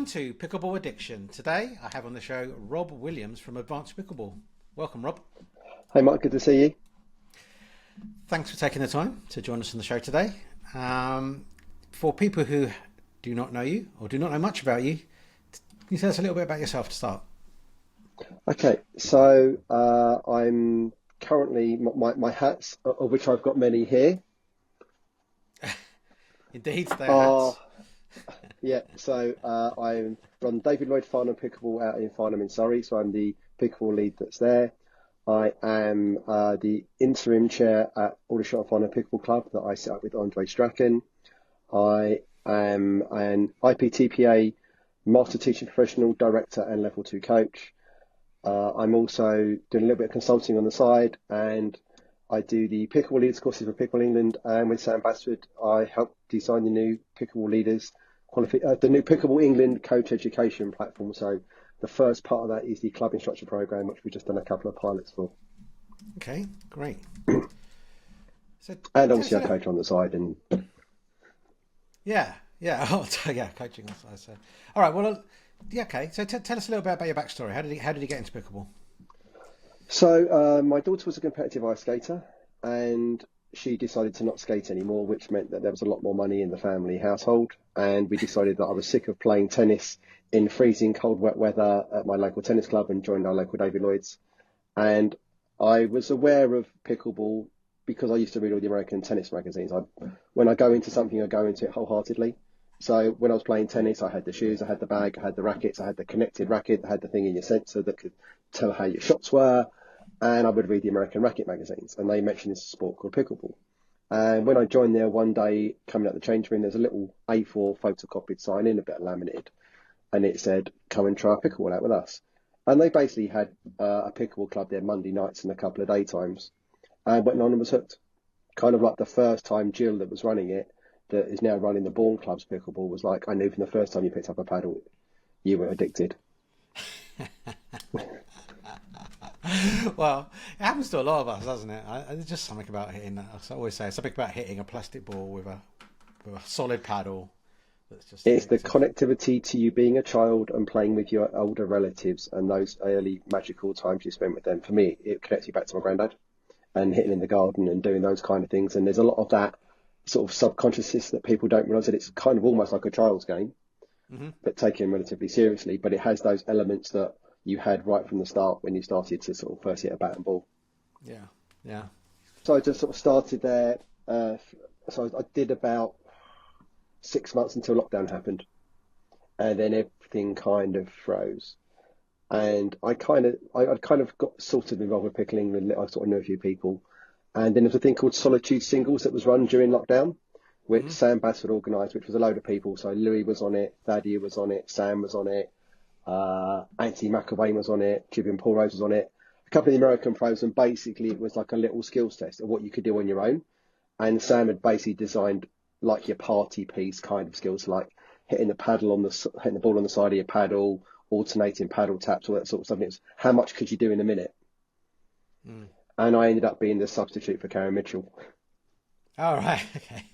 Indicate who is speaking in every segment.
Speaker 1: Welcome to Pickleball Addiction. Today I have on the show Rob Williams from Advanced Pickleball. Welcome, Rob.
Speaker 2: Hey, Mike, good to see you.
Speaker 1: Thanks for taking the time to join us on the show today. For people who do not know you or do not know much about you, can you tell us a little bit about yourself to start?
Speaker 2: Okay, so I'm currently, my hats, of which I've got many here,
Speaker 1: Indeed, they are hats.
Speaker 2: Yeah, so I run David Lloyd Farnham Pickleball out in Farnham in Surrey, so I'm the pickleball lead that's there. I am the interim chair at Aldershot Farnham Pickleball Club that I set up with Andre Strachan. I am an IPTPA Master Teaching Professional Director and Level 2 Coach. I'm also doing a little bit of consulting on the side, and I do the Pickleball Leaders courses for Pickleball England, and with Sam Basford, I help design the new Pickleball Leaders the new Pickleball England coach education platform. So the first part of that is the club instructor program, which we've just done a couple of pilots for.
Speaker 1: Okay, great. So,
Speaker 2: and obviously I coach on the side. And
Speaker 1: yeah, coaching on the side. So, all right, well, okay. So tell us a little bit about your backstory. How did you get into pickleball?
Speaker 2: So my daughter was a competitive ice skater, and she decided to not skate anymore, which meant that there was a lot more money in the family household. And we decided that I was sick of playing tennis in freezing cold, wet weather at my local tennis club and joined our local David Lloyd's. And I was aware of pickleball because I used to read all the American tennis magazines. When I go into something, I go into it wholeheartedly. So when I was playing tennis, I had the shoes, I had the bag, I had the rackets, I had the connected racket, I had the thing in your sensor that could tell how your shots were. And I would read the American racket magazines, and they mentioned this sport called pickleball. And when I joined there one day, coming out the change room, there's a little A4 photocopied sign in, a bit laminated, and it said, "Come and try pickleball out with us." And they basically had a pickleball club there Monday nights and a couple of daytimes, and went on and was hooked. Kind of like the first time Jill, that was running it, that is now running the Bourne Club's pickleball, was like, I knew from the first time you picked up a paddle, you were addicted.
Speaker 1: Well, it happens to a lot of us, doesn't it? There's just something about hitting. I always say something about hitting a plastic ball with a solid paddle. That's just
Speaker 2: it's the connectivity to you being a child and playing with your older relatives and those early magical times you spent with them. For me, it connects you back to my granddad and hitting in the garden and doing those kind of things. And there's a lot of that sort of subconsciousness that people don't realise, that it's kind of almost like a child's game, but taken relatively seriously. But it has those elements that you had right from the start when you started to sort of first hit a bat and ball.
Speaker 1: Yeah.
Speaker 2: So I just sort of started there. So I did about 6 months until lockdown happened, and then everything kind of froze. And I kind of got sort of involved with Pickle England. I sort of knew a few people, and then there was a thing called Solitude Singles that was run during lockdown, which Sam Basford organised, which was a load of people. So Louis was on it, Thaddeus was on it, Sam was on it. Anthony McAway was on it, Julian Paul Rose was on it, a couple of the American pros, and basically it was like a little skills test of what you could do on your own. And Sam had basically designed like your party piece kind of skills, like hitting the ball on the side of your paddle, alternating paddle taps, all that sort of stuff. It was how much could you do in a minute? And I ended up being the substitute for Karen Mitchell.
Speaker 1: All right, okay.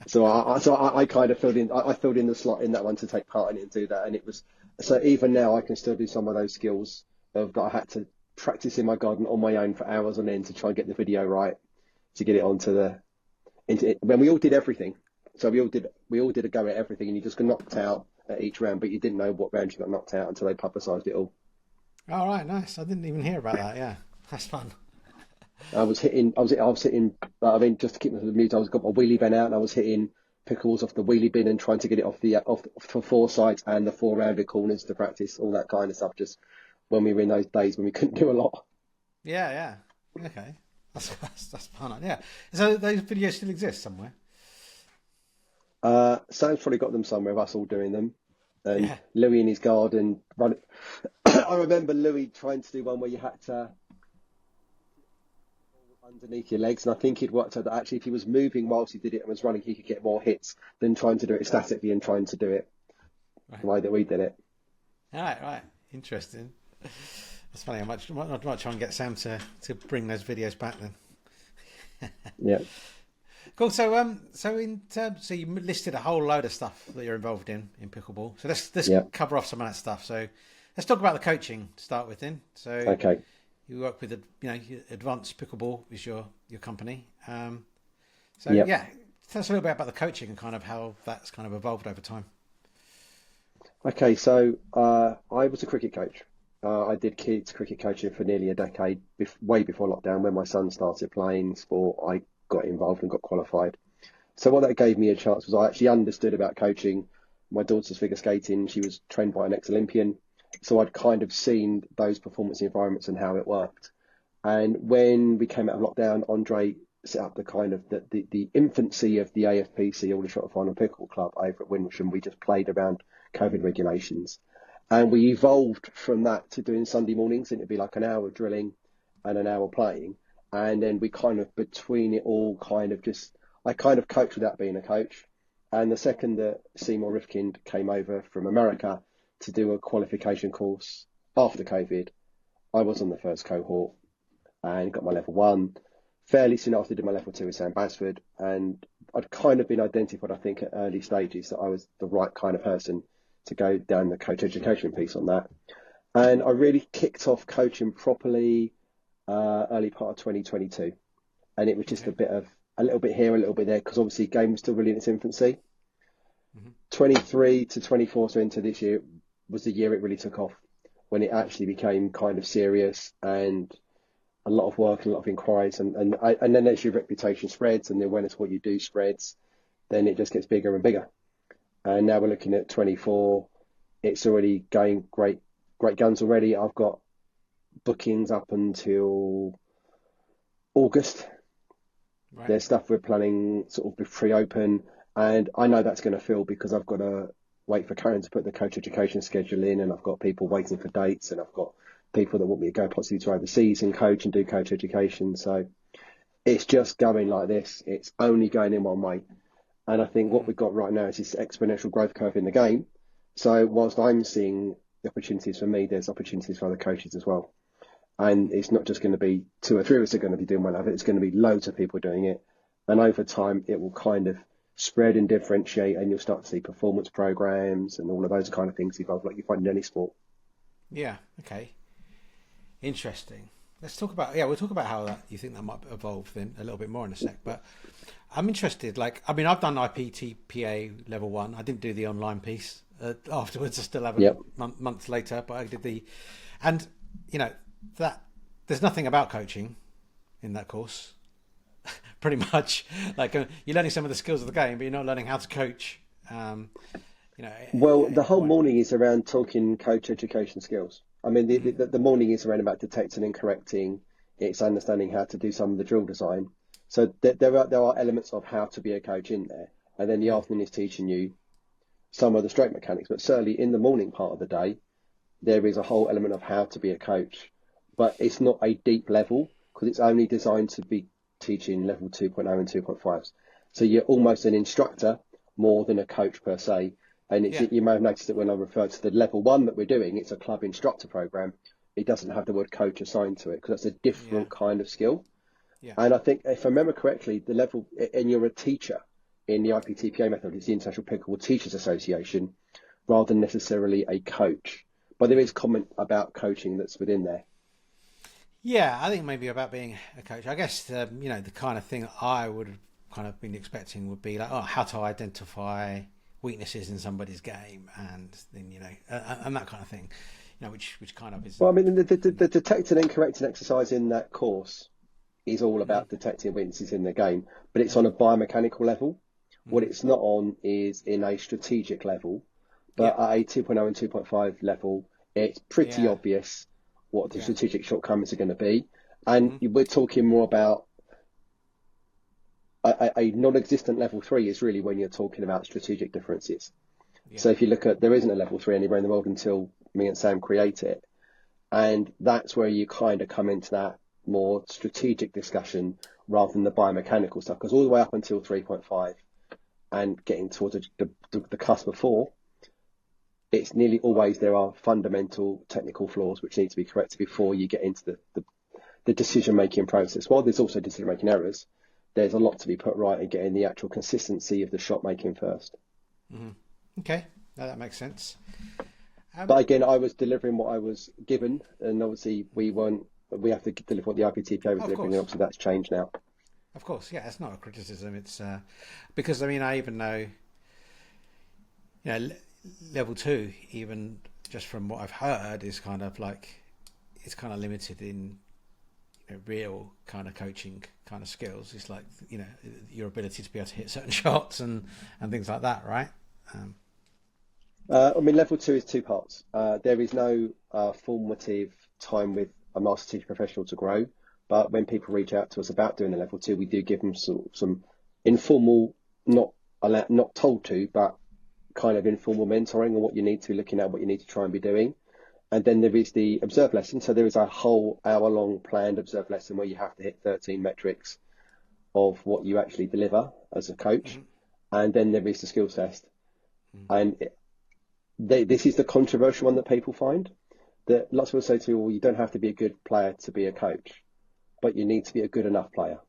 Speaker 2: So I kind of filled in. I filled in the slot in that one to take part in it and do that, and it was. So even now I can still do some of those skills that I had to practice in my garden on my own for hours on end to try and get the video right, to get it when we all did everything. So we all did a go at everything, and you just got knocked out at each round, but you didn't know what round you got knocked out until they publicised it all.
Speaker 1: All right, nice. I didn't even hear about that. Yeah, that's fun.
Speaker 2: I was hitting. I mean, just to keep the mute, I got my wheelie bin out, and I was hitting pickles off the wheelie bin and trying to get it off for four sides and the four rounded corners to practice all that kind of stuff. Just when we were in those days when we couldn't do a lot.
Speaker 1: Yeah. Okay, that's fun. Yeah. So those videos still exist somewhere.
Speaker 2: Sam's probably got them somewhere of us all doing them. And Louis in his garden running. I remember Louis trying to do one where you had to underneath your legs, and I think he'd worked out that actually if he was moving whilst he did it and was running, he could get more hits than trying to do it statically and trying to do it the way that we did it.
Speaker 1: Right. Interesting. That's funny. I might try and get Sam to bring those videos back then.
Speaker 2: Yeah.
Speaker 1: Cool. So in terms, so you listed a whole load of stuff that you're involved in pickleball. So let's
Speaker 2: Yeah.
Speaker 1: cover off some of that stuff. So let's talk about the coaching to start with. Then, so
Speaker 2: Okay.
Speaker 1: you work with Advanced Pickleball is your company. So
Speaker 2: Yeah.
Speaker 1: yeah, tell us a little bit about the coaching and kind of how that's kind of evolved over time.
Speaker 2: Okay. So I was a cricket coach. I did kids cricket coaching for nearly a decade, way before lockdown. When my son started playing sport, I got involved and got qualified. So what that gave me a chance was I actually understood about coaching. My daughter's figure skating, she was trained by an ex-Olympian. So I'd kind of seen those performance environments and how it worked. And when we came out of lockdown, Andre set up the kind of the infancy of the AFPC, All the Shot Final Pickle Club over at Windlesham. We just played around COVID regulations. And we evolved from that to doing Sunday mornings, and it'd be like an hour drilling and an hour playing. And then we kind of, between it all, I kind of coached without being a coach. And the second that Seymour Rifkind came over from America to do a qualification course after COVID, I was on the first cohort and got my level one. Fairly soon after, I did my level two with Sam Basford, and I'd kind of been identified, I think, at early stages that I was the right kind of person to go down the coach education piece on that. And I really kicked off coaching properly early part of 2022, and it was just a little bit here, a little bit there, because obviously the game was still really in its infancy. 23 to 24, so into this year, was the year it really took off, when it actually became kind of serious and a lot of work and a lot of inquiries, and then as your reputation spreads and the awareness of what you do spreads, then it just gets bigger and bigger. And now we're looking at 24. It's already going great guns already. I've got bookings up until August.
Speaker 1: Right.
Speaker 2: There's stuff we're planning sort of pre-open, and I know that's going to fill because I've got to wait for Karen to put the coach education schedule in, and I've got people waiting for dates, and I've got people that want me to go possibly to overseas and coach and do coach education. So it's just going like this. It's only going in one way. And I think what we've got right now is this exponential growth curve in the game. So whilst I'm seeing the opportunities for me, there's opportunities for other coaches as well. And it's not just going to be 2 or 3 of us are going to be doing one of it. It's going to be loads of people doing it. And over time, it will kind of spread and differentiate, and you'll start to see performance programs and all of those kind of things evolve like you find in any sport.
Speaker 1: Yeah. Okay. Interesting. We'll talk about how that you think that might evolve then a little bit more in a sec. But I'm interested. I've done IPTPA level 1. I didn't do the online piece afterwards. I still haven't months later, but I did and that there's nothing about coaching in that course. Pretty much, you're learning some of the skills of the game, but you're not learning how to coach.
Speaker 2: Well, the whole morning is around talking coach education skills. I mean, the morning is around about detecting and correcting. It's understanding how to do some of the drill design. So there are elements of how to be a coach in there. And then the afternoon is teaching you some of the stroke mechanics. But certainly in the morning part of the day, there is a whole element of how to be a coach. But it's not a deep level because it's only designed to be teaching level 2.0 and 2.5s. So you're almost an instructor more than a coach per se. And you may have noticed that when I referred to the level 1 that we're doing, it's a club instructor program. It doesn't have the word coach assigned to it because that's a different kind of skill. Yeah. And I think, if I remember correctly, the level, and you're a teacher in the IPTPA method, it's the International Pickleball Teachers Association, rather than necessarily a coach. But there is comment about coaching that's within there.
Speaker 1: Yeah, I think maybe about being a coach. I guess the kind of thing I would have kind of been expecting would be how to identify weaknesses in somebody's game, and then and that kind of thing, which kind of is.
Speaker 2: Well, I mean, the detecting and correcting exercise in that course is all about detecting weaknesses in the game, but it's on a biomechanical level. What it's not on is in a strategic level, but at a 2.0 and 2.5 level, it's pretty obvious what the strategic shortcomings are going to be, and we're talking more about a non-existent level 3 is really when you're talking about strategic differences. So if you look at, there isn't a level 3 anywhere in the world until me and Sam create it. And that's where you kind of come into that more strategic discussion rather than the biomechanical stuff. Because all the way up until 3.5 and getting towards the cusp of 4, it's nearly always there are fundamental technical flaws which need to be corrected before you get into the decision-making process. While there's also decision-making errors, there's a lot to be put right in getting the actual consistency of the shot making first.
Speaker 1: Okay, no, that makes sense.
Speaker 2: But again, I was delivering what I was given, and obviously we have to deliver what the IPTPA was delivering, and obviously that's changed now.
Speaker 1: Of course, yeah, it's not a criticism. It's because, I mean, I even know, level 2, even just from what I've heard, is kind of like, it's kind of limited in real kind of coaching kind of skills. It's like, your ability to be able to hit certain shots and things like that, right?
Speaker 2: I mean, level 2 is 2 parts. There is no formative time with a master teacher professional to grow, but when people reach out to us about doing a level 2, we do give them some informal, not told to, but kind of informal mentoring on what you need to, looking at what you need to try and be doing. And then there is the observe lesson. So there is a whole hour-long planned observe lesson where you have to hit 13 metrics of what you actually deliver as a coach. And then there is the skills test. And this is the controversial one that people find, that lots of people say to me, well, you don't have to be a good player to be a coach, but you need to be a good enough player.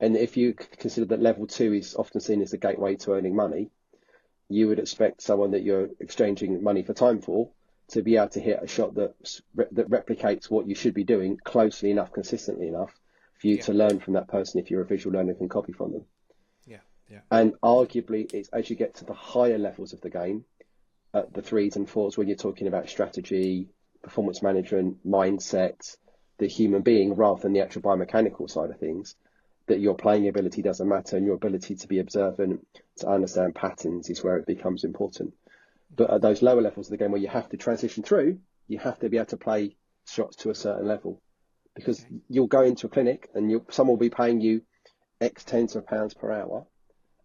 Speaker 2: And if you consider that level 2 is often seen as the gateway to earning money, you would expect someone that you're exchanging money for time for to be able to hit a shot that replicates what you should be doing closely enough, consistently enough for you to learn from that person if you're a visual learner and can copy from them. And arguably, it's as you get to the higher levels of the game, at the 3s and 4s, when you're talking about strategy, performance management, mindset, the human being, rather than the actual biomechanical side of things, that your playing ability doesn't matter, and your ability to be observant, to understand patterns, is where it becomes important. But at those lower levels of the game where you have to transition through, you have to be able to play shots to a certain level, because you'll go into a clinic and someone will be paying you X tens of pounds per hour,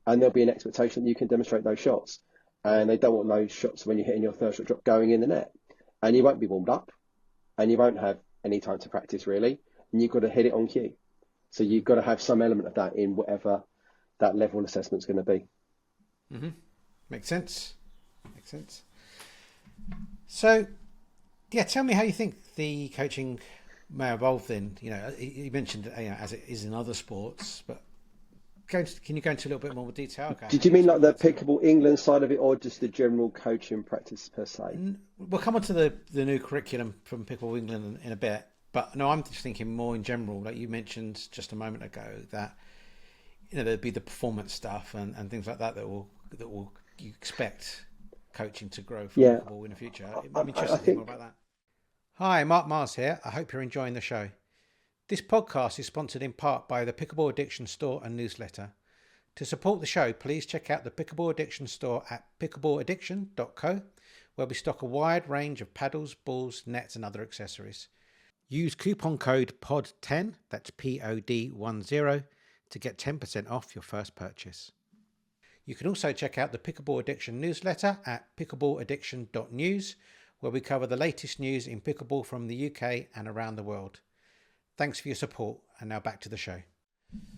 Speaker 2: and there'll be an expectation that you can demonstrate those shots. And they don't want those shots when you're hitting your third shot drop going in the net. And you won't be warmed up, and you won't have any time to practice really, and you've got to hit it on cue. So you've got to have some element of that in whatever that level of assessment's going to be.
Speaker 1: Makes sense. So, tell me how you think the coaching may evolve then. You mentioned, as it is in other sports, but can you go into a little bit more detail? Okay.
Speaker 2: Did you mean like the Pickleball England side of it, or just the general coaching practice per se?
Speaker 1: We'll come on to the new curriculum from Pickleball England in a bit. But no, I'm just thinking more in general. Like you mentioned just a moment ago, that there'd be the performance stuff and things like that will you expect coaching to grow from Pickleball in the future. I'm interested to hear more about that. Hi, Mark Mars here. I hope you're enjoying the show. This podcast is sponsored in part by the Pickleball Addiction store and newsletter. To support the show, please check out the Pickleball Addiction store at pickleballaddiction.co, where we stock a wide range of paddles, balls, nets and other accessories. Use coupon code POD10, that's POD10, to get 10% off your first purchase. You can also check out the Pickleball Addiction newsletter at pickleballaddiction.news, where we cover the latest news in pickleball from the UK and around the world. Thanks for your support, and now back to the show.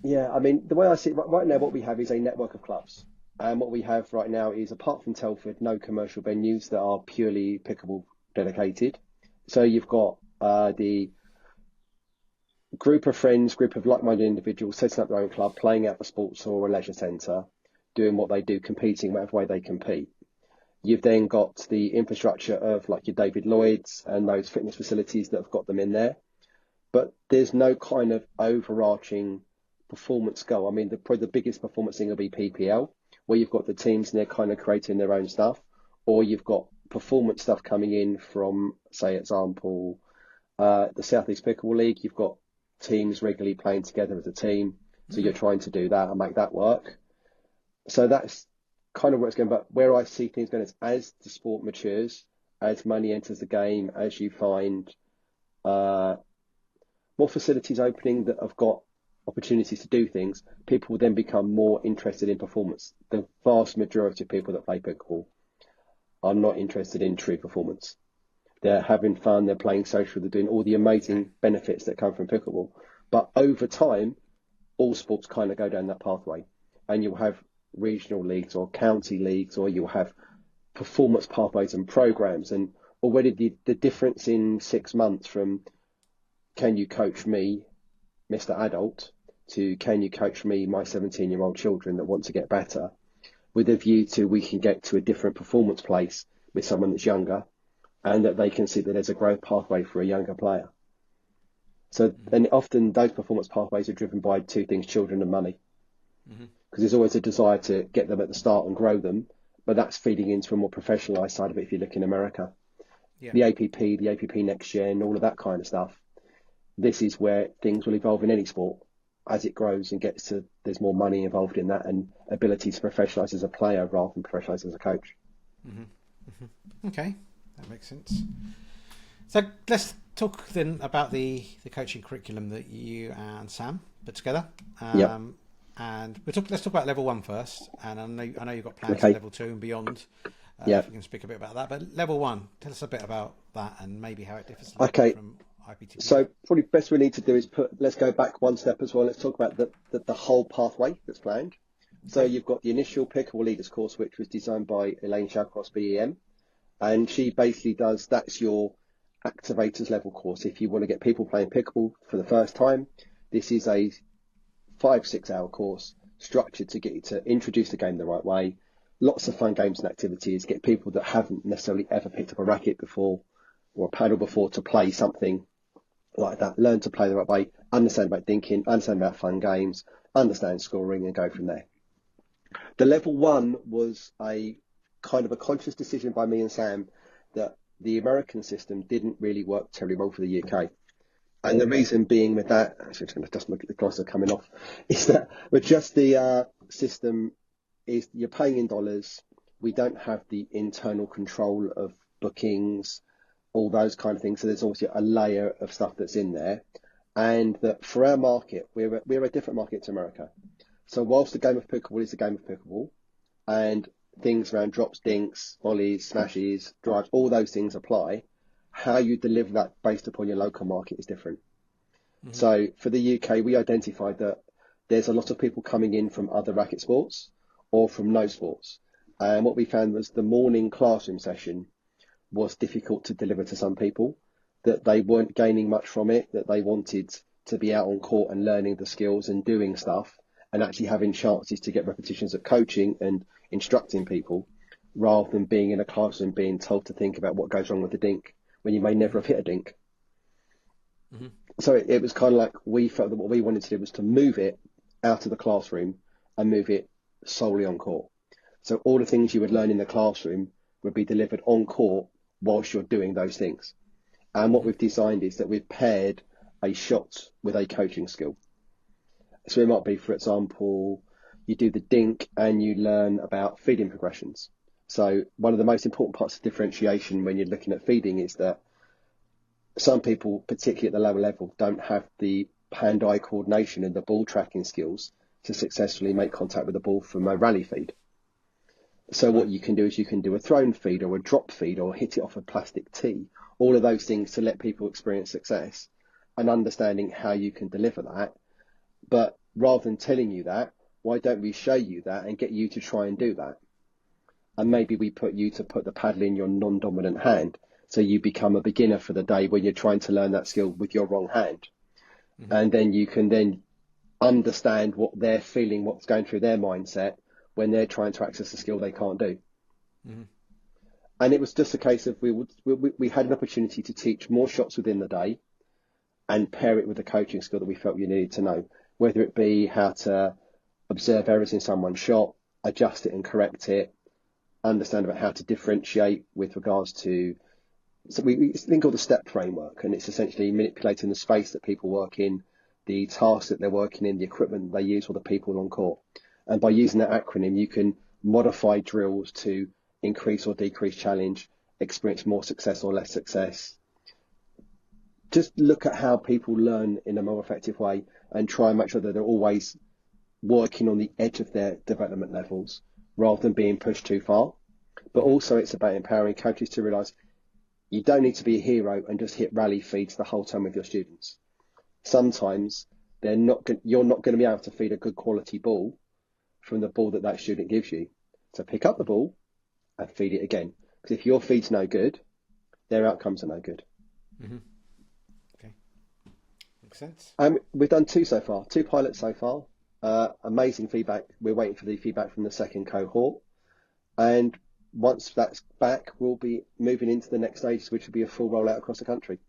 Speaker 2: Yeah, I mean, the way I see it right now, what we have is a network of clubs. And what we have right now is, apart from Telford, no commercial venues that are purely pickleball dedicated. So you've got the group of friends, group of like-minded individuals setting up their own club, playing at a sports or a leisure centre, doing what they do, competing whatever way they compete. You've then got the infrastructure of like your David Lloyd's and those fitness facilities that have got them in there. But there's no kind of overarching performance goal. I mean, probably the biggest performance thing will be PPL, where you've got the teams and they're kind of creating their own stuff, or you've got performance stuff coming in from, say, example, the Southeast Pickleball League. You've got teams regularly playing together as a team, so you're trying to do that and make that work. So that's kind of where it's going. But where I see things going is, as the sport matures, as money enters the game, as you find more facilities opening that have got opportunities to do things, people will then become more interested in performance. The vast majority of people that play pickleball are not interested in true performance. They're having fun, they're playing social, they're doing all the amazing benefits that come from pickleball. But over time, all sports kind of go down that pathway. And you'll have regional leagues or county leagues, or you'll have performance pathways and programs. And already the difference in 6 months from, can you coach me, Mr. Adult, to can you coach me, my 17-year-old children that want to get better, with a view to we can get to a different performance place with someone that's younger, and that they can see that there's a growth pathway for a younger player. So, and often those performance pathways are driven by two things: children and money. Because there's always a desire to get them at the start and grow them, but that's feeding into a more professionalised side of it if you look in America.
Speaker 1: Yeah.
Speaker 2: The APP Next Gen, all of that kind of stuff. This is where things will evolve in any sport as it grows and gets to, there's more money involved in that and ability to professionalise as a player rather than professionalise as a coach.
Speaker 1: Okay, that makes sense. So let's talk then about the coaching curriculum that you and Sam put together. And let's talk about level 1 first. And I know you've got plans for level 2 and beyond. If you can speak a bit about that. But level 1, tell us a bit about that and maybe how it differs from IPTP.
Speaker 2: So probably best we need to do is let's go back one step as well. Let's talk about the whole pathway that's planned. So you've got the initial Pickleball Leaders course, which was designed by Elaine Shawcross, BEM. And she basically that's your activators level course. If you want to get people playing pickleball for the first time, this is a 5-6 hour course structured to get you to introduce the game the right way. Lots of fun games and activities, get people that haven't necessarily ever picked up a racket before or a paddle before to play something like that, learn to play the right way, understand about thinking, understand about fun games, understand scoring, and go from there. The level 1 was a kind of a conscious decision by me and Sam that the American system didn't really work terribly well for the UK. And the reason being with that, actually, I'm going to just look at the gloss are coming off, is that with just the system is you're paying in dollars. We don't have the internal control of bookings, all those kind of things. So there's obviously a layer of stuff that's in there. And that for our market, we're a different market to America. So whilst the game of pickleball is a game of pickleball, and things around drops, dinks, volleys, smashes, drives, all those things apply, how you deliver that based upon your local market is different. So for the UK, we identified that there's a lot of people coming in from other racket sports or from no sports. And what we found was the morning classroom session was difficult to deliver to some people, that they weren't gaining much from it, that they wanted to be out on court and learning the skills and doing stuff and actually having chances to get repetitions of coaching and instructing people rather than being in a classroom being told to think about what goes wrong with the dink when you may never have hit a dink. So it was kind of like we felt that what we wanted to do was to move it out of the classroom and move it solely on court. So all the things you would learn in the classroom would be delivered on court whilst you're doing those things. And what we've designed is that we've paired a shot with a coaching skill. So it might be, for example, you do the dink and you learn about feeding progressions. So one of the most important parts of differentiation when you're looking at feeding is that some people, particularly at the lower level, don't have the hand-eye coordination and the ball tracking skills to successfully make contact with the ball from a rally feed. So what you can do is you can do a thrown feed or a drop feed or hit it off a plastic tee, all of those things to let people experience success and understanding how you can deliver that. But rather than telling you that, why don't we show you that and get you to try and do that? And maybe we put you to put the paddle in your non-dominant hand. So you become a beginner for the day when you're trying to learn that skill with your wrong hand. And then you can then understand what they're feeling, what's going through their mindset when they're trying to access a skill they can't do. And it was just a case of we had an opportunity to teach more shots within the day and pair it with a coaching skill that we felt you needed to know, whether it be how to observe errors in someone's shot, adjust it and correct it, understand about how to differentiate with regards to, so we think of the step framework, and it's essentially manipulating the space that people work in, the tasks that they're working in, the equipment they use, or the people on court. And by using that acronym, you can modify drills to increase or decrease challenge, experience more success or less success. Just look at how people learn in a more effective way and try and make sure that they're always working on the edge of their development levels rather than being pushed too far. But also it's about empowering coaches to realise you don't need to be a hero and just hit rally feeds the whole time with your students. Sometimes you're not going to be able to feed a good quality ball from the ball that student gives you. So pick up the ball and feed it again. Because if your feed's no good, their outcomes are no good.
Speaker 1: Okay. Makes sense.
Speaker 2: We've done two so far, two pilots so far. Amazing feedback. We're waiting for the feedback from the second cohort. And once that's back, we'll be moving into the next stage, which will be a full rollout across the country.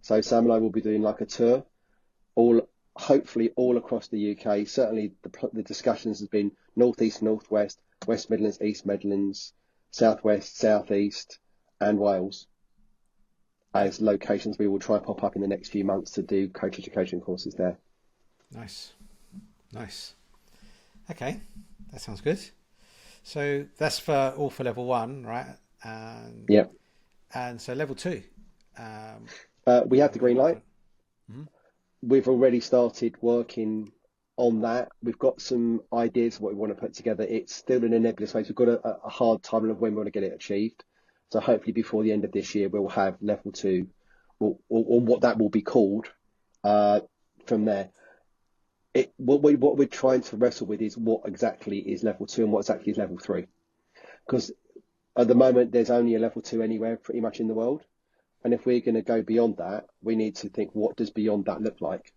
Speaker 2: So Sam and I will be doing like a tour, hopefully all across the UK. Certainly the discussions has been North East, North West, West Midlands, East Midlands, South West, South East, and Wales as locations we will try and pop up in the next few months to do coach education courses there.
Speaker 1: Nice. Okay, that sounds good. So that's for level 1, right?
Speaker 2: Yeah.
Speaker 1: And so level 2.
Speaker 2: We have the green light.
Speaker 1: Mm-hmm.
Speaker 2: We've already started working on that. We've got some ideas of what we want to put together. It's still in a nebulous phase. We've got a hard timeline of when we want to get it achieved. So hopefully before the end of this year, we'll have level 2, or what that will be called from there. What we're trying to wrestle with is what exactly is level 2 and what exactly is level 3. Because at the moment, there's only a level 2 anywhere pretty much in the world. And if we're going to go beyond that, we need to think, what does beyond that look like?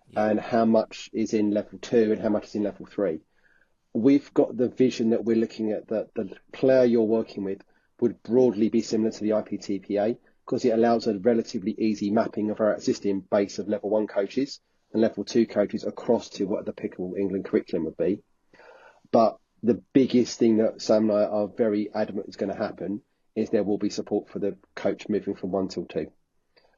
Speaker 2: Yeah. And how much is in level 2 and how much is in level 3? We've got the vision that we're looking at that the player you're working with would broadly be similar to the IPTPA, because it allows a relatively easy mapping of our existing base of level 1 coaches and level 2 coaches across to what the Pickleball England curriculum would be. But the biggest thing that Sam and I are very adamant is going to happen is there will be support for the coach moving from 1 till 2.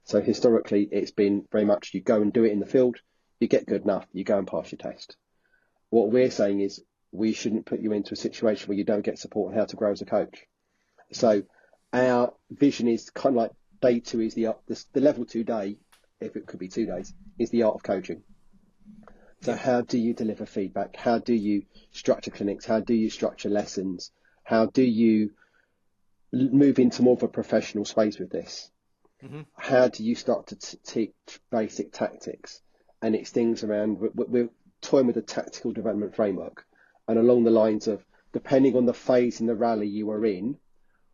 Speaker 2: So historically, it's been very much you go and do it in the field, you get good enough, you go and pass your test. What we're saying is we shouldn't put you into a situation where you don't get support on how to grow as a coach. So our vision is kind of like day 2 is the level 2 day, if it could be 2 days, is the art of coaching. So how do you deliver feedback? How do you structure clinics? How do you structure lessons? How do you move into more of a professional space with this? Mm-hmm. How do you start to teach basic tactics? And it's things around, we're toying with a tactical development framework, and along the lines of, depending on the phase in the rally you are in,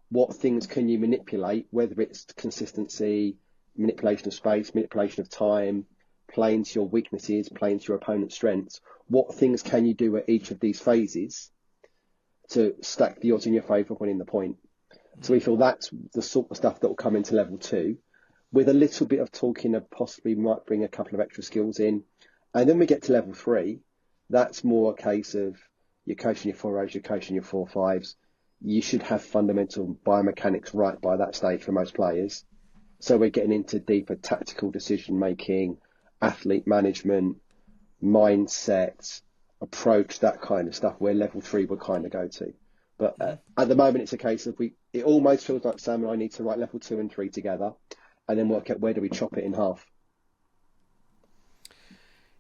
Speaker 2: what things can you manipulate, whether it's consistency, manipulation of space, manipulation of time, playing to your weaknesses, playing to your opponent's strengths. What things can you do at each of these phases to stack the odds in your favour of winning the point? So we feel that's the sort of stuff that will come into level 2, with a little bit of talking of possibly might bring a couple of extra skills in. And then we get to level 3, that's more a case of you're coaching your 4Os, you're coaching your 4-5s. You should have fundamental biomechanics right by that stage for most players. So we're getting into deeper tactical decision making, athlete management, mindset, approach, that kind of stuff, where level 3 would kind of go to. But at the moment, it's a case of it almost feels like Sam and I need to write level 2 and 3 together and then work out where do we chop it in half.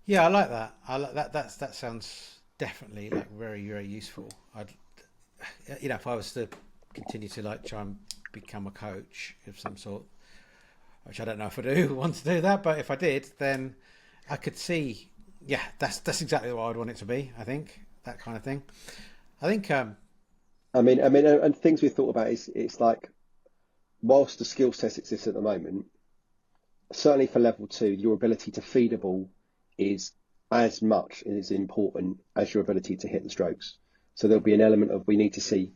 Speaker 1: Yeah, I like that. That sounds definitely like very, very useful. If I was to continue to try and become a coach of some sort, which I don't know if I do want to do that, but if I did, then I could see, that's exactly what I'd want it to be. I think that kind of thing. I think,
Speaker 2: and things we've thought about is it's like, whilst the skill set exists at the moment, certainly for level 2, your ability to feed a ball is as much as important as your ability to hit the strokes. So there'll be an element of, we need to see,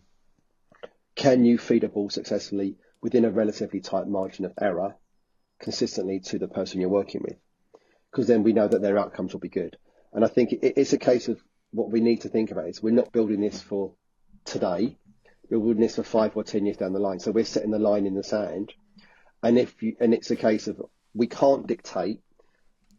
Speaker 2: can you feed a ball successfully within a relatively tight margin of error consistently to the person you're working with? Because then we know that their outcomes will be good. And I think it's a case of what we need to think about is we're not building this for today, we're building this for 5 or 10 years down the line. So we're setting the line in the sand. And it's a case of, we can't dictate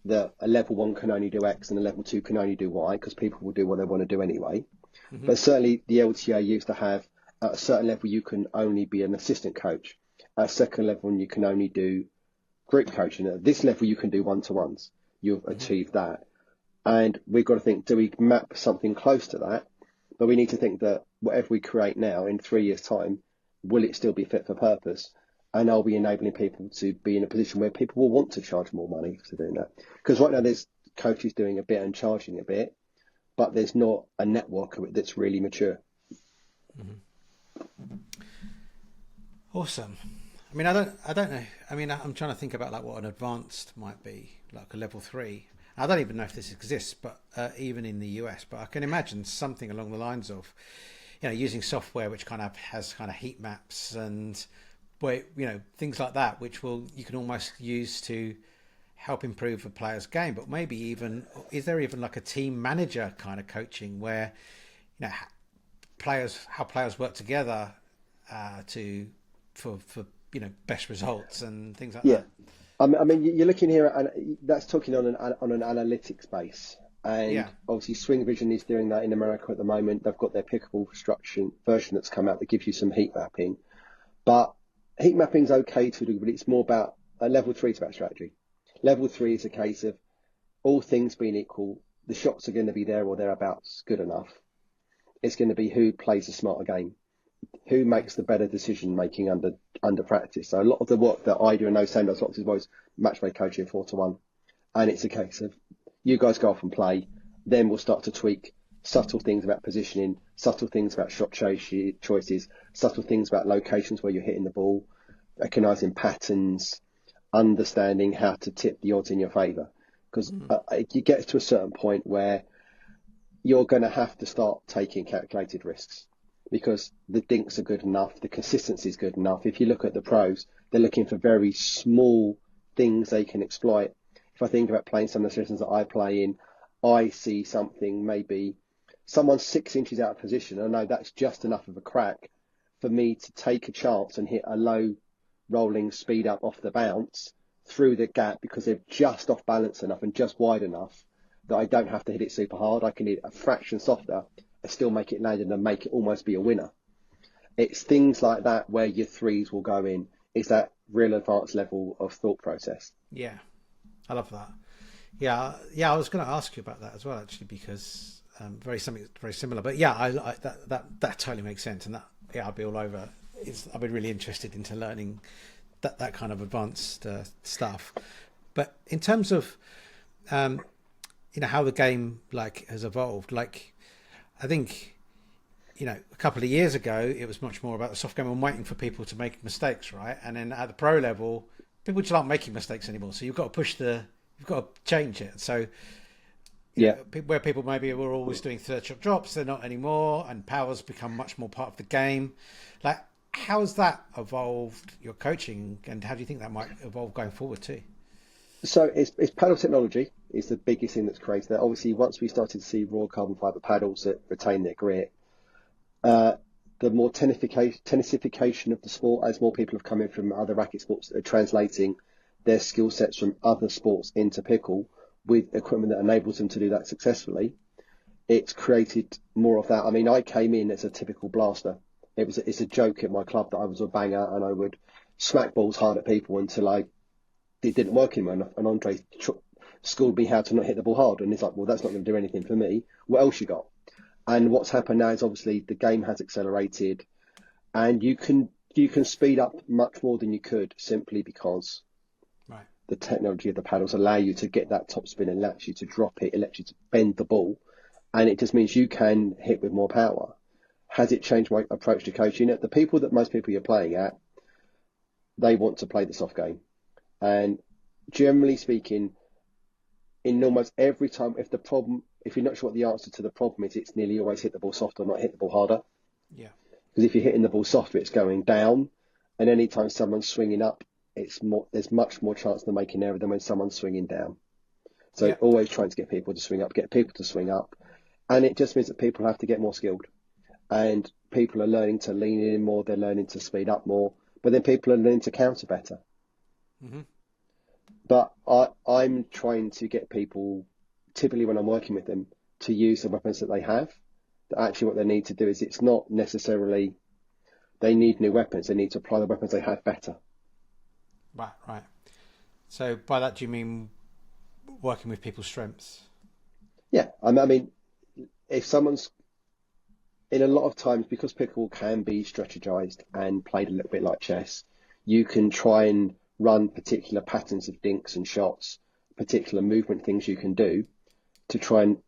Speaker 2: that a level 1 can only do X and a level 2 can only do Y, because people will do what they want to do anyway. Mm-hmm. But certainly the LTA used to have, at a certain level, you can only be an assistant coach. At a second level, you can only do group coaching. At this level, you can do one-to-ones. You've achieved that. And we've got to think, do we map something close to that? But we need to think that whatever we create now, in 3 years' time, will it still be fit for purpose? And are we enabling people to be in a position where people will want to charge more money for doing that? Because right now there's coaches doing a bit and charging a bit, but there's not a network of it that's really mature.
Speaker 1: Mm-hmm. Awesome. I mean, I don't know. I mean, I'm trying to think about like what an advanced might be, like a level three. I don't even know if this exists, but even in the US, but I can imagine something along the lines of, using software which kind of has kind of heat maps and where, things like that, which you can almost use to help improve a player's game. But maybe even, is there even like a team manager kind of coaching where, you know, how players work together for best results and things like
Speaker 2: Yeah.
Speaker 1: that.
Speaker 2: I mean, you're looking here at, that's talking on an analytics base.
Speaker 1: Yeah,
Speaker 2: And obviously, Swing Vision is doing that in America at the moment. They've got their Pickleball version that's come out that gives you some heat mapping. But heat mapping's okay to do, but it's more about level three is about strategy. Level three is a case of all things being equal, the shots are going to be there or thereabouts good enough. It's going to be who plays a smarter game, who makes the better decision making under practice. So a lot of the work that I do and those same does lots is always match play coaching 4-1. And it's a case of you guys go off and play, then we'll start to tweak subtle things about positioning, subtle things about shot choices, subtle things about locations where you're hitting the ball, recognizing patterns, understanding how to tip the odds in your favor. Because you get to a certain point where you're going to have to start taking calculated risks because the dinks are good enough, the consistency is good enough. If you look at the pros, they're looking for very small things they can exploit. If I think about playing some of the sessions that I play in, I see something, maybe someone's 6 inches out of position. I know that's just enough of a crack for me to take a chance and hit a low rolling speed up off the bounce through the gap because they're just off balance enough and just wide enough that I don't have to hit it super hard. I can hit a fraction softer and still make it land and make it almost be a winner. It's things like that where your threes will go in. It's that real advanced level of thought process.
Speaker 1: yeah, I love that. Yeah. I was going to ask you about that as well, actually, because something very similar. But yeah, that totally makes sense, and I'd be all over. I've been really interested into learning that kind of advanced stuff. But in terms of how the game has evolved, I think a couple of years ago it was much more about the soft game and waiting for people to make mistakes, right? And then at the pro level, people just aren't making mistakes anymore, so you've got to change it. So where people maybe were always doing third shot drops, they're not anymore, and power's become much more part of the game. How has that evolved your coaching, and how do you think that might evolve going forward too?
Speaker 2: So it's paddle technology is the biggest thing that's created that. Obviously, once we started to see raw carbon fiber paddles that retain their grit, the more tennisification of the sport, as more people have come in from other racket sports that are translating their skill sets from other sports into pickle with equipment that enables them to do that successfully, it's created more of that. I mean, I came in as a typical blaster. It's a joke at my club that I was a banger and I would smack balls hard at people until it didn't work anymore. And Andre schooled me how to not hit the ball hard. And he's like, well, that's not going to do anything for me. What else you got? And what's happened now is obviously the game has accelerated and you can speed up much more than you could simply because the technology of the paddles allow you to get that top spin and allows you to drop it, allows you to bend the ball. And it just means you can hit with more power. Has it changed my approach to coaching? The people that most people you're playing at, they want to play the soft game. And generally speaking, in almost every time, if you're not sure what the answer to the problem is, it's nearly always hit the ball soft or not hit the ball harder.
Speaker 1: Yeah.
Speaker 2: Because if you're hitting the ball softer, it's going down. And anytime someone's swinging up, there's much more chance of making error than when someone's swinging down. So always trying to get people to swing up. And it just means that people have to get more skilled. And people are learning to lean in more, they're learning to speed up more, but then people are learning to counter better.
Speaker 1: Mm-hmm.
Speaker 2: But I'm trying to get people, typically when I'm working with them, to use the weapons that they have. That actually what they need to do is it's not necessarily they need new weapons, they need to apply the weapons they have better.
Speaker 1: Right. So by that, do you mean working with people's strengths?
Speaker 2: Yeah, I mean, if someone's, in a lot of times, because pickleball can be strategized and played a little bit like chess, you can try and run particular patterns of dinks and shots, particular movement things you can do to try and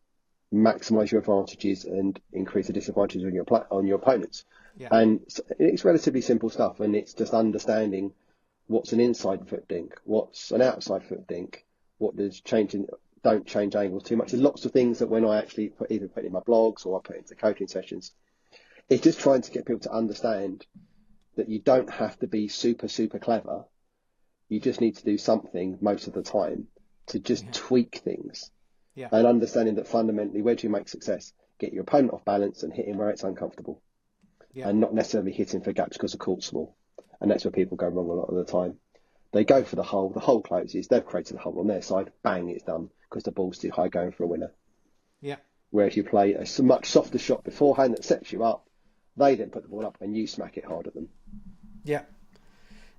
Speaker 2: maximize your advantages and increase the disadvantages on your opponents.
Speaker 1: Yeah.
Speaker 2: And it's relatively simple stuff, and it's just understanding What's an inside foot dink? What's an outside foot dink? What does changing? Don't change angles too much. There's lots of things that when I actually either put in my blogs or I put into coaching sessions, it's just trying to get people to understand that you don't have to be super, super clever. You just need to do something most of the time to just tweak things.
Speaker 1: Yeah.
Speaker 2: And understanding that fundamentally, where do you make success? Get your opponent off balance and hit him where it's uncomfortable.
Speaker 1: Yeah.
Speaker 2: And not necessarily hitting for gaps because the court's small. And that's where people go wrong a lot of the time. They go for the hole closes, they've created a hole on their side, bang, it's done because the ball's too high going for a winner.
Speaker 1: Yeah.
Speaker 2: Whereas you play a much softer shot beforehand that sets you up, they then put the ball up and you smack it hard at them.
Speaker 1: Yeah.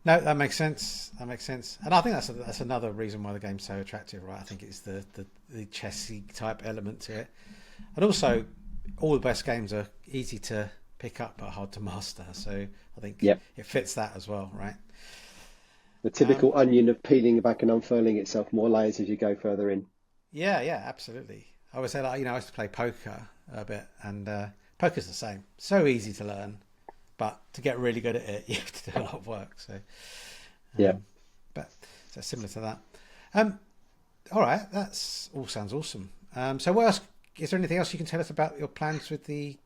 Speaker 1: No, that makes sense. And I think that's another reason why the game's so attractive, right? I think it's the chessy type element to it. And also, all the best games are easy to pick up but hard to master. So I think it fits that as well, right?
Speaker 2: The typical onion of peeling back and unfurling itself, more layers as you go further in.
Speaker 1: Yeah, absolutely. I always say, I used to play poker a bit, and poker's the same. So easy to learn, but to get really good at it, you have to do a lot of work. So but so similar to that. All right, that's all sounds awesome. So what else? Is there anything else you can tell us about your plans with the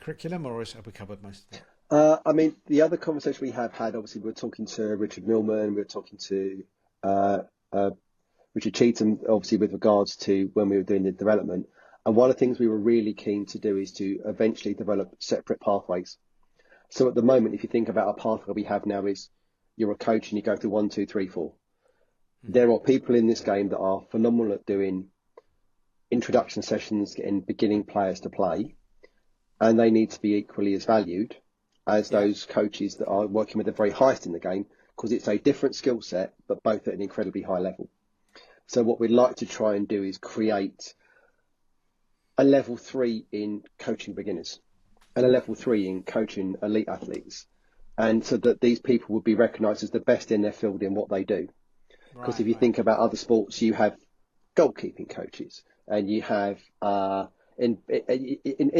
Speaker 1: curriculum, or have we covered most of it?
Speaker 2: I mean, the other conversation we have had, obviously, we were talking to Richard Millman, we were talking to Richard Cheetham, obviously, with regards to when we were doing the development. And one of the things we were really keen to do is to eventually develop separate pathways. So at the moment, if you think about a pathway we have now is you're a coach and you go through 1, 2, 3, 4. Mm-hmm. There are people in this game that are phenomenal at doing introduction sessions, getting beginning players to play, and they need to be equally as valued as those coaches that are working with the very highest in the game, because it's a different skill set, but both at an incredibly high level. So what we'd like to try and do is create a level 3 in coaching beginners and a level 3 in coaching elite athletes. And so that these people would be recognised as the best in their field in what they do. Because if you think about other sports, you have goalkeeping coaches and you have, in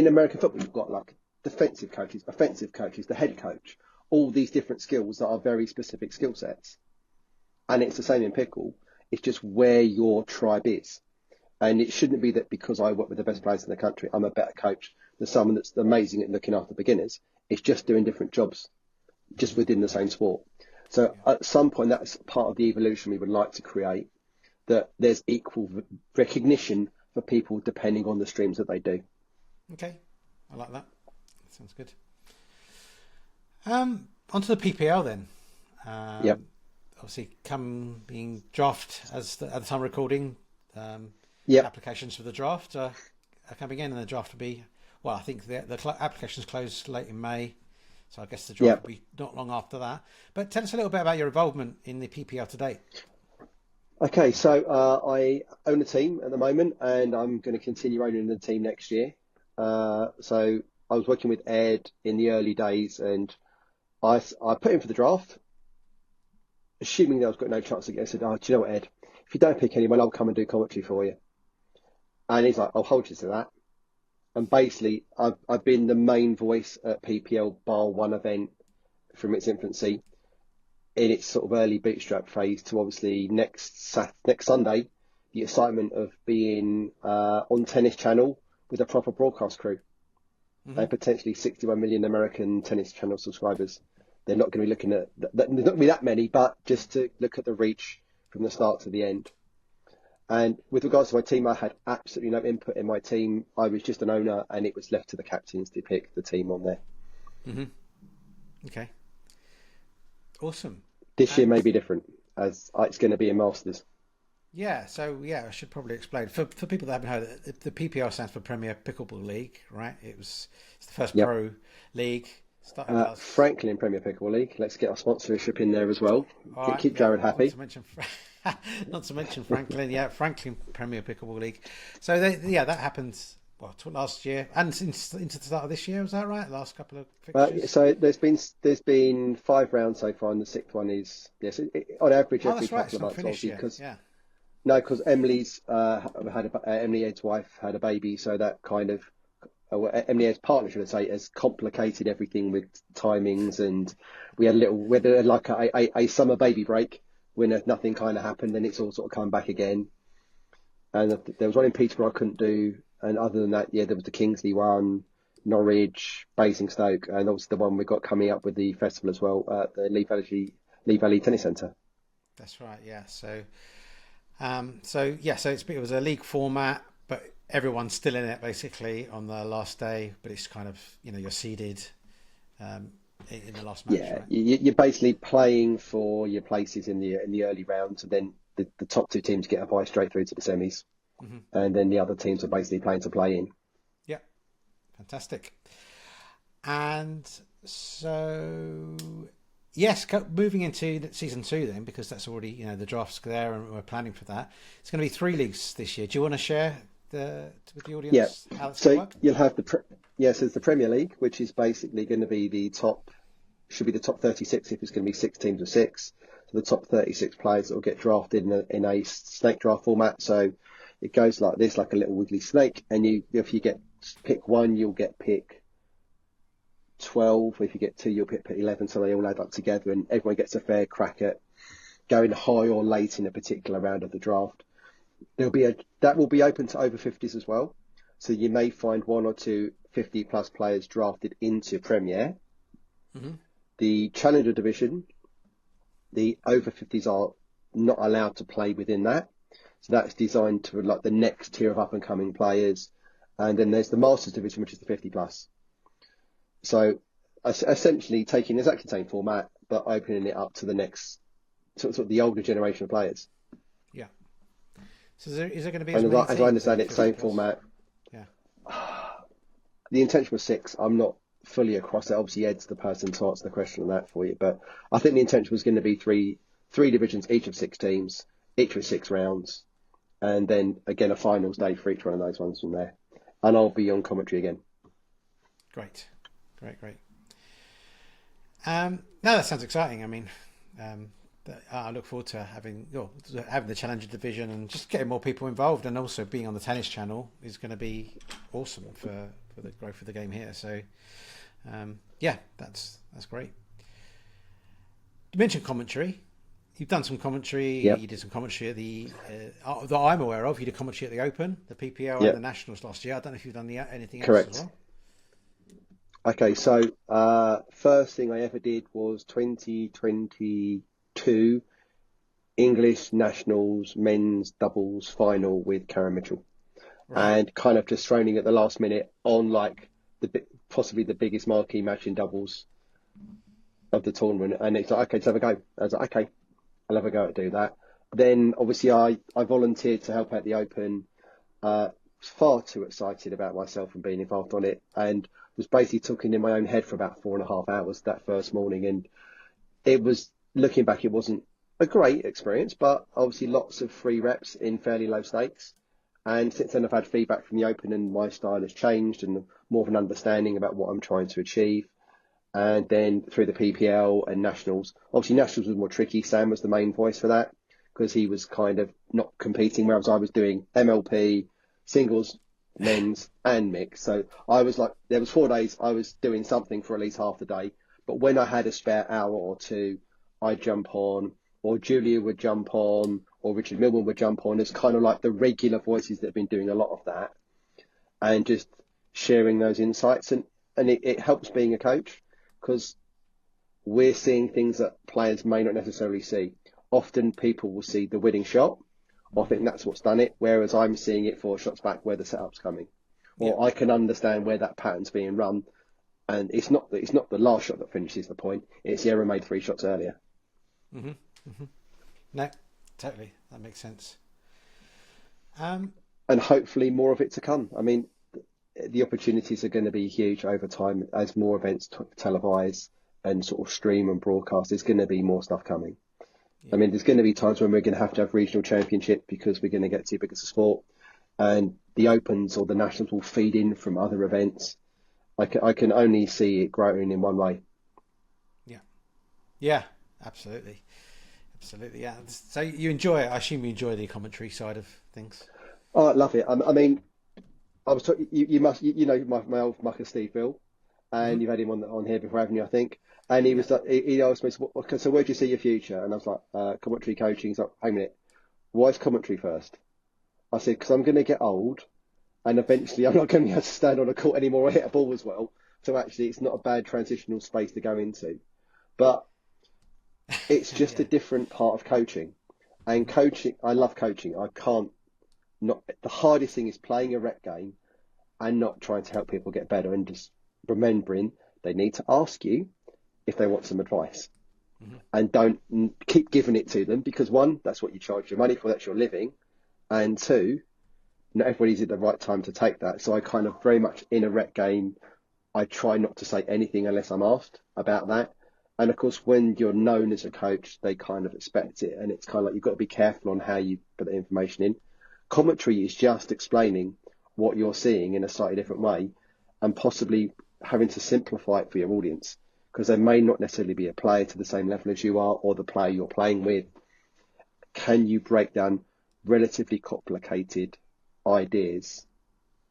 Speaker 2: American football, you've got like defensive coaches, offensive coaches, the head coach, all these different skills that are very specific skill sets. And it's the same in pickle. It's just where your tribe is. And it shouldn't be that because I work with the best players in the country, I'm a better coach than someone that's amazing at looking after beginners. It's just doing different jobs, just within the same sport. So at some point, that's part of the evolution we would like to create, that there's equal recognition for people depending on the streams that they do.
Speaker 1: Okay, I like that. Sounds good. Onto the PPL then. Obviously, being draft at the time of recording. Applications for the draft are coming in, and the draft will be. Well, I think the applications close late in May, so I guess the draft will be not long after that. But tell us a little bit about your involvement in the PPL to date.
Speaker 2: Okay, so I own a team at the moment, and I'm going to continue owning the team next year. So I was working with Ed in the early days, and I put in for the draft, assuming that I was got no chance to get. I said, "Oh, do you know what, Ed? If you don't pick anyone, I'll come and do commentary for you." And he's like, "I'll hold you to that." And basically, I've been the main voice at PPL bar one event from its infancy, in its sort of early bootstrap phase, to obviously next Sunday, the excitement of being on Tennis Channel with a proper broadcast crew. And potentially 61 million American Tennis Channel subscribers. They're not going to be looking at, there's not going to be that many, but just to look at the reach from the start to the end. And with regards to my team, I had absolutely no input in my team. I was just an owner, and it was left to the captains to pick the team on there.
Speaker 1: Okay. Awesome.
Speaker 2: This year may be different, as it's going to be a Masters.
Speaker 1: Yeah, so I should probably explain. For people that haven't heard it, the PPL stands for Premier Pickleball League, right? It's the first pro league.
Speaker 2: Franklin Premier Pickleball League. Let's get our sponsorship in there as well. Keep Jared happy.
Speaker 1: Not to mention Franklin. Franklin Premier Pickleball League. So that happened last year and into the start of this year. Was that right? Last couple of fixtures.
Speaker 2: So there's been 5 rounds so far, and the 6th one is on average every couple of months. Because Emily's Emily Ed's wife had a baby, so that kind of Emily's partner, should I say, has complicated everything with timings, and we had like a summer baby break when nothing kind of happened, and it's all sort of come back again. And there was one in Peterborough I couldn't do, and other than that, yeah, there was the Kingsley one, Norwich, Basingstoke, and obviously the one we got coming up with the festival as well, the Lee Valley Tennis Centre.
Speaker 1: That's right, yeah. So it was a league format, but everyone's still in it basically on the last day. But it's kind of, you're seeded in the last match.
Speaker 2: Yeah,
Speaker 1: right?
Speaker 2: you're basically playing for your places in the early rounds, and then the top two teams get a bye straight through to the semis, and then the other teams are basically playing to play in.
Speaker 1: Yeah, fantastic. And so, yes, moving into season 2 then, because that's already, the draft's there and we're planning for that. It's going to be 3 leagues this year. Do you want to share with the audience how it's going to work?
Speaker 2: You'll have so there's the Premier League, which is basically going to be the top 36 if it's going to be 6 teams of 6. So the top 36 players that will get drafted in a snake draft format. So it goes like this, like a little wiggly snake, and if you get pick 1, you'll get pick 12. If you get 2, you'll pick 11. So they all add up together, and everyone gets a fair crack at going high or late in a particular round of the draft. That will be open to over 50s as well. So you may find 1 or 2 50 plus players drafted into Premier. The Challenger division, the over 50s are not allowed to play within that. So that's designed to like the next tier of up and coming players. And then there's the Masters division, which is the 50 plus. So essentially taking exactly the same format, but opening it up to the next, sort of the older generation of players.
Speaker 1: Yeah. So is there going to be
Speaker 2: as I understand it, same format.
Speaker 1: Yeah.
Speaker 2: The intention was 6. I'm not fully across it. Obviously, Ed's the person to answer the question on that for you. But I think the intention was going to be three divisions, each of 6 teams, each with 6 rounds, and then again a finals day for each one of those ones from there. And I'll be on commentary again.
Speaker 1: Great. No, that sounds exciting. I mean, I look forward to having the Challenger division and just getting more people involved, and also being on the Tennis Channel is going to be awesome for the growth of the game here. So, that's great. You mentioned commentary. You've done some commentary.
Speaker 2: Yep.
Speaker 1: You did some commentary at that I'm aware of. You did commentary at the Open, the PPL, and the Nationals last year. I don't know if you've done anything else as well.
Speaker 2: Okay, so first thing I ever did was 2022 English Nationals men's doubles final with Karen Mitchell, and kind of just thrown in at the last minute on like possibly the biggest marquee match in doubles of the tournament. And it's like, okay, let's have a go. I was like, okay, I'll have a go at do that. Then obviously I volunteered to help out the Open. Far too excited about myself and being involved on it, and was basically talking in my own head for about 4.5 hours that first morning. And it was, looking back, it wasn't a great experience, but obviously lots of free reps in fairly low stakes. And since then I've had feedback from the Open, and my style has changed and more of an understanding about what I'm trying to achieve. And then through the PPL and Nationals, obviously Nationals was more tricky. Sam was the main voice for that because he was kind of not competing, whereas I was doing MLP, singles, men's and mixed. So I was like, there was 4 days I was doing something for at least half the day. But when I had a spare hour or two, I'd jump on, or Julia would jump on, or Richard Millman would jump on. It's kind of like the regular voices that have been doing a lot of that, and just sharing those insights. And it helps being a coach, because we're seeing things that players may not necessarily see. Often people will see the winning shot, I think that's what's done it, whereas I'm seeing it 4 shots back where the setup's coming. Or I can understand where that pattern's being run, and it's not the last shot that finishes the point, it's the error made 3 shots earlier.
Speaker 1: No, totally. That makes sense.
Speaker 2: And hopefully more of it to come. I mean, the opportunities are going to be huge over time as more events televise and sort of stream and broadcast. There's going to be more stuff coming. I mean, there's going to be times when we're going to have regional championship because we're going to get too big as a sport, and the Opens or the Nationals will feed in from other events. I can only see it growing in one way.
Speaker 1: Yeah, absolutely. Yeah. So you enjoy it. I assume you enjoy the commentary side of things.
Speaker 2: Oh, I love it. I mean, I was talking. You know my old mucker Steve Bill, and
Speaker 1: Hmm.
Speaker 2: you've had him on here before, haven't you? I think. And he
Speaker 1: Yeah.
Speaker 2: was like, he asked me, so where do you see your future? And I was like, commentary coaching. He's like, hang on a minute, why is commentary first? I said, because I'm going to get old, and eventually I'm not going to be able to stand on a court anymore or hit a ball as well. So actually, it's not a bad transitional space to go into. But it's just a
Speaker 1: Yeah.
Speaker 2: different part of coaching. And
Speaker 1: Hmm.
Speaker 2: coaching, I love coaching. I can't not. The hardest thing is playing a rec game and not trying to help people get better and just remembering they need to ask you if they want some advice
Speaker 1: Hmm.
Speaker 2: and don't keep giving it to them because one, that's what you charge your money for, that's your living, and two, not everybody's at the right time to take that. So I kind of very much in a rec game, I try not to say anything unless I'm asked about that. And of course, when you're known as a coach, they kind of expect it. And it's kind of like you've got to be careful on how you put the information in. Commentary is just explaining what you're seeing in a slightly different way and possibly having to simplify it for your audience because they may not necessarily be a player to the same level as you are or the player you're playing with. Can you break down relatively complicated ideas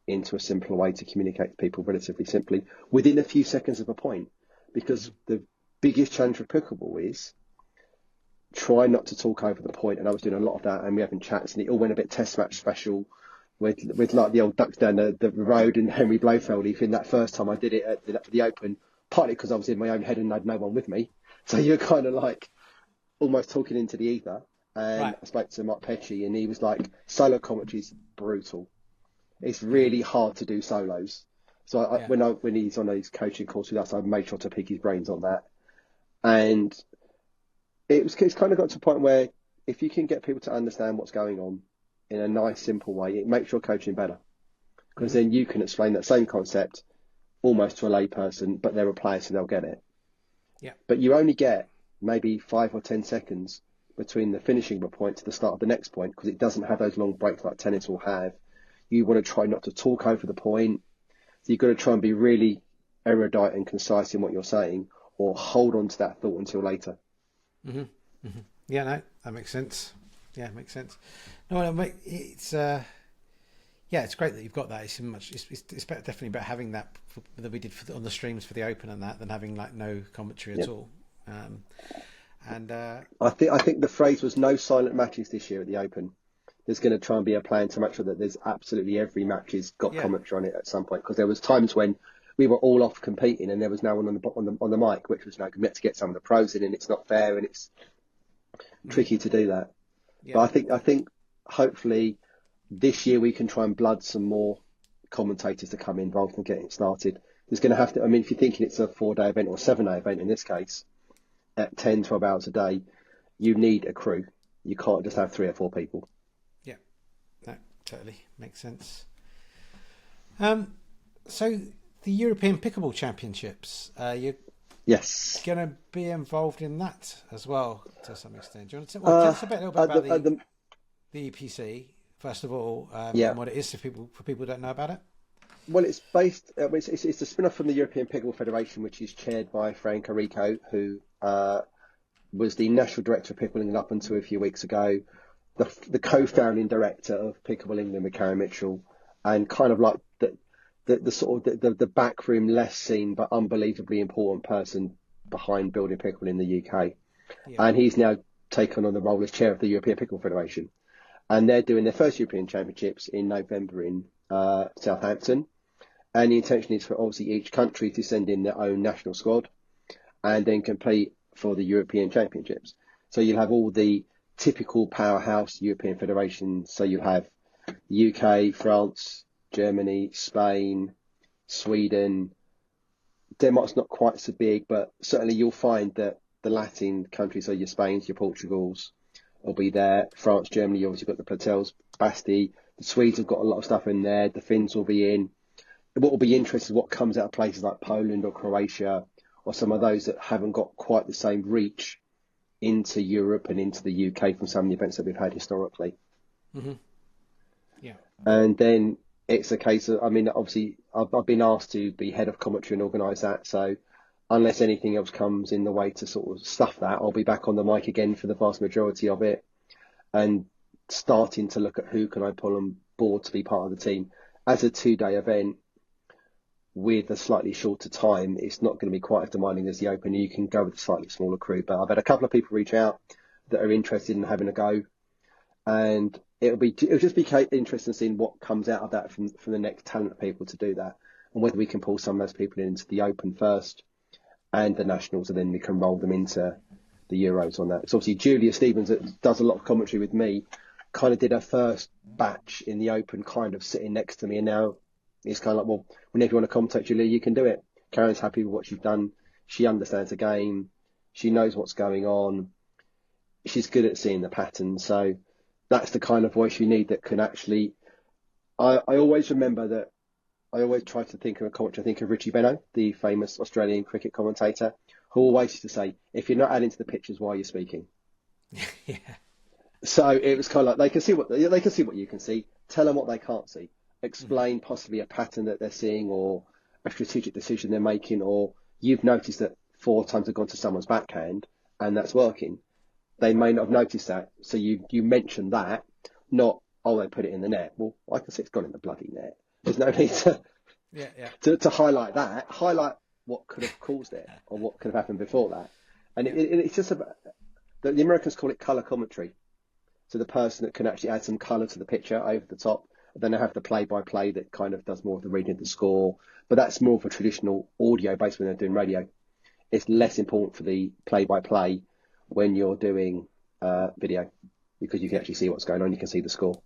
Speaker 2: into a simpler way to communicate to people relatively simply within a few seconds of a point? Because the biggest challenge for pickleball is try not to talk over the point. And I was doing a lot of that, and we having chats, and it all went a bit test match special with like the old ducks down the road and Henry Blofeld. Even that first time I did it at the Open, partly because I was in my own head and I had no one with me. So you're kind of like almost talking into the ether. And
Speaker 1: Right.
Speaker 2: I spoke to Mark Petchy, and he was like, solo commentary is brutal. It's
Speaker 1: Yeah.
Speaker 2: really hard to do solos. So
Speaker 1: Yeah.
Speaker 2: when he's on his coaching course with us, I made sure to pick his brains on that. And it's kind of got to a point where if you can get people to understand what's going on in a nice, simple way, it makes your coaching better. Because
Speaker 1: Hmm.
Speaker 2: then you can explain that same concept almost to a lay person, but they're a player, so they'll get it.
Speaker 1: Yeah.
Speaker 2: But you only get maybe 5 or 10 seconds between the finishing of a point to the start of the next point because it doesn't have those long breaks like tennis will have. You want to try not to talk over the point. So you've got to try and be really erudite and concise in what you're saying or hold on to that thought until later.
Speaker 1: Hmm. Hmm. Yeah, no, that makes sense. Yeah, it makes sense. No, it's yeah, it's great that you've got that. It's much. It's definitely better having that that we did on the streams for the Open and that than having like no commentary
Speaker 2: Yeah.
Speaker 1: at all. Um, and
Speaker 2: I think the phrase was no silent matches this year at the Open. There's going to try and be a plan to make sure that there's absolutely every match has got
Speaker 1: yeah,
Speaker 2: commentary on it at some point because there was times when we were all off competing and there was no one on the mic, which was no good. We had to get some of the pros in, and it's not fair and it's
Speaker 1: hmm,
Speaker 2: tricky to do that. But
Speaker 1: yeah,
Speaker 2: I think hopefully this year we can try and blood some more commentators to come involved and get it started. There's going to have to. I mean, if you're thinking it's a 4-day event or a 7-day event in this case, at 10, 12 hours a day, you need a crew. You can't just have 3 or 4 people.
Speaker 1: yeah. No, totally makes sense. Um, so the European Pickleball Championships, you're
Speaker 2: Yes.
Speaker 1: going to be involved in that as well to some extent. Do you want to tell
Speaker 2: Uh,
Speaker 1: us a little bit
Speaker 2: at
Speaker 1: about
Speaker 2: the, at the,
Speaker 1: the EPC first of all,
Speaker 2: yeah.
Speaker 1: and what it is for people who don't know about it?
Speaker 2: Well, it's based. It's a spin-off from the European Pickleball Federation, which is chaired by Frank Rico, who was the national director of Pickleball England up until a few weeks ago, the co-founding director of Pickleball England with Karen Mitchell, and kind of like the sort of the backroom, less seen but unbelievably important person behind building pickleball in the UK.
Speaker 1: Yeah,
Speaker 2: And he's now taken on the role as chair of the European Pickleball Federation. And they're doing their first European Championships in November in Southampton. And the intention is for obviously each country to send in their own national squad and then compete for the European Championships. So you'll have all the typical powerhouse European federations. So you'll have UK, France, Germany, Spain, Sweden. Denmark's not quite so big, but certainly you'll find that the Latin countries, so your Spains, your Portugals, will be there. France, Germany, you obviously got the Platels, Basti. The Swedes have got a lot of stuff in there. The Finns will be in. What will be interesting is what comes out of places like Poland or Croatia or some of those that haven't got quite the same reach into Europe and into the UK from some of the events that we've had historically.
Speaker 1: hmm, yeah,
Speaker 2: And then it's a case of, I mean, obviously, I've been asked to be head of commentary and organise that. So unless anything else comes in the way to sort of stuff that, I'll be back on the mic again for the vast majority of it and starting to look at who can I pull on board to be part of the team. as a 2-day event with a slightly shorter time, it's not going to be quite as demanding as the Open. You can go with a slightly smaller crew, but I've had a couple of people reach out that are interested in having a go, and it'll just be interesting seeing what comes out of that from the next talent of people to do that, and whether we can pull some of those people into the Open first and the Nationals, and then we can roll them into the Euros on that. So obviously Julia Stevens, that does a lot of commentary with me, kind of did her first batch in the Open, kind of sitting next to me, and now it's kind of like, well, whenever you want to commentate, Julia, you can do it. Karen's happy with what she's done. She understands the game. She knows what's going on. She's good at seeing the patterns. So that's the kind of voice you need that can actually... I always remember that I always try to think of a commentary. I think of Richie Benaud, the famous Australian cricket commentator, who always used to say, if you're not adding to the pictures, why are you speaking?
Speaker 1: Yeah.
Speaker 2: So it was kind of like they can see what you can see. Tell them what they can't see. Explain possibly a pattern that they're seeing or a strategic decision they're making, or you've noticed that 4 times have gone to someone's backhand and that's working. They may not have noticed that. So you mention that, not, oh, they put it in the net. Well, I can see it's gone in the bloody net. There's no need to highlight that. Highlight what could have caused it or what could have happened before that. And it's just about, the Americans call it colour commentary. So the person that can actually add some colour to the picture over the top. Then they have the play-by-play that kind of does more of the reading of the score. But that's more of a traditional audio based when they're doing radio. It's less important for the play-by-play when you're doing video, because you can actually see what's going on. You can see the score.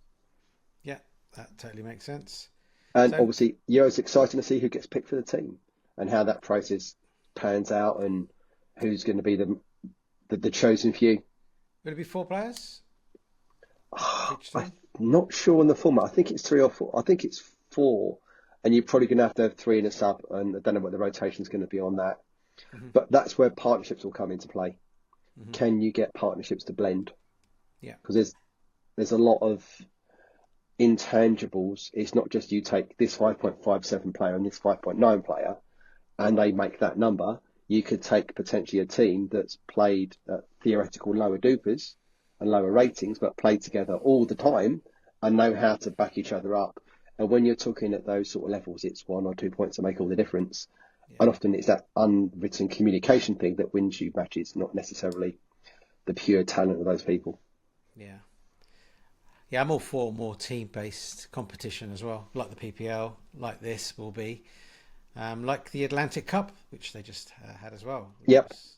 Speaker 1: Yeah, that totally makes sense.
Speaker 2: And obviously, it's exciting to see who gets picked for the team and how that process pans out and who's going to be the chosen few.
Speaker 1: Will it be 4 players?
Speaker 2: I'm not sure on the format. I think it's 3 or 4. I think it's 4, and you're probably going to have 3 in a sub, and I don't know what the rotation is going to be on that. Mm-hmm. But that's where partnerships will come into play. Mm-hmm. Can you get partnerships to blend?
Speaker 1: Yeah.
Speaker 2: Because there's a lot of intangibles. It's not just you take this 5.57 player and this 5.9 player, and they make that number. You could take potentially a team that's played at theoretical lower dupers and lower ratings, but play together all the time and know how to back each other up. And when you're talking at those sort of levels, it's 1 or 2 points that make all the difference. Yeah. And often it's that unwritten communication thing that wins you matches, not necessarily the pure talent of those people.
Speaker 1: Yeah. Yeah, I'm all for more team-based competition as well, like the PPL, like this will be, like the Atlantic Cup, which they just had as well.
Speaker 2: Yep.
Speaker 1: Was,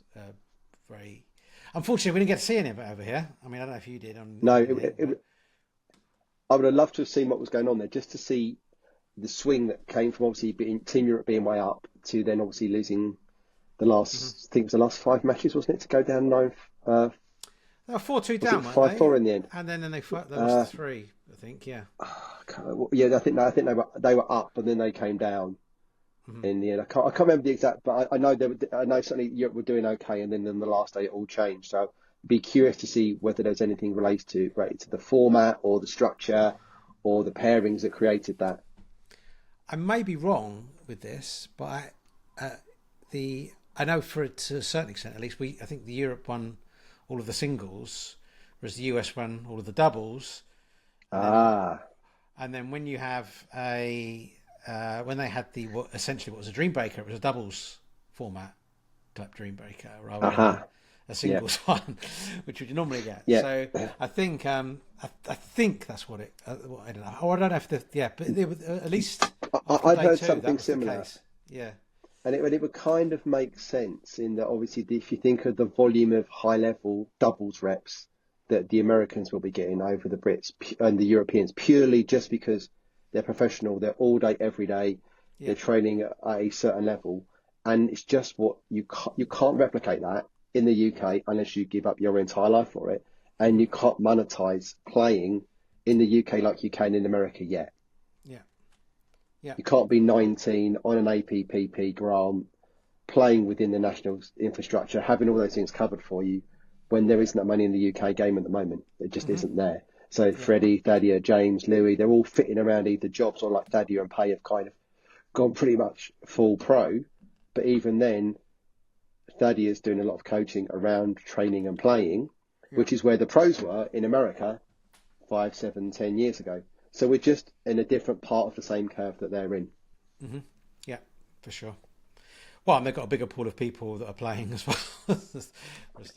Speaker 1: very... Unfortunately, we didn't get to see any of it over here. I mean, I don't know if you did.
Speaker 2: No, I would have loved to have seen what was going on there, just to see the swing that came from obviously Team Europe being way up to then obviously losing the last, I think it was the last 5 matches, wasn't it, to go down 9.
Speaker 1: They were 4-2 down, weren't
Speaker 2: 5-4 in the end,
Speaker 1: and then they lost 3, I think. Yeah.
Speaker 2: Yeah, I think they were up, and then they came down. In the end, I can't remember the exact, but I know certainly Europe were doing okay, and then on the last day it all changed. So I'd be curious to see whether there's anything related to the format or the structure or the pairings that created that.
Speaker 1: I may be wrong with this, but I know to a certain extent, at least, I think the Europe won all of the singles, whereas the US won all of the doubles. And then when you have when they had essentially what was a Dream Breaker, it was a doubles format type Dream Breaker rather than a singles one, which would normally get. Yeah. So I think that's what it. I don't know. Or I don't know if but it was, at least
Speaker 2: I've heard something similar.
Speaker 1: Yeah.
Speaker 2: And it would kind of make sense in that obviously if you think of the volume of high level doubles reps that the Americans will be getting over the Brits and the Europeans, purely just because they're professional, they're all day, every day, they're training at a certain level. And it's just what you can't replicate that in the UK unless you give up your entire life for it. And you can't monetize playing in the UK like you can in America yet. Yeah. You can't be 19 on an APPP grant, playing within the national infrastructure, having all those things covered for you when there isn't that money in the UK game at the moment. It just isn't there. So Freddie, Thadia, James, Louis, they're all fitting around either jobs or like Thadia and Pay have kind of gone pretty much full pro. But even then, Thadia's doing a lot of coaching around training and playing, which is where the pros were in America 5, 7, 10 years ago. So we're just in a different part of the same curve that they're in.
Speaker 1: Mm-hmm. Yeah, for sure. Well, and they've got a bigger pool of people that are playing as well.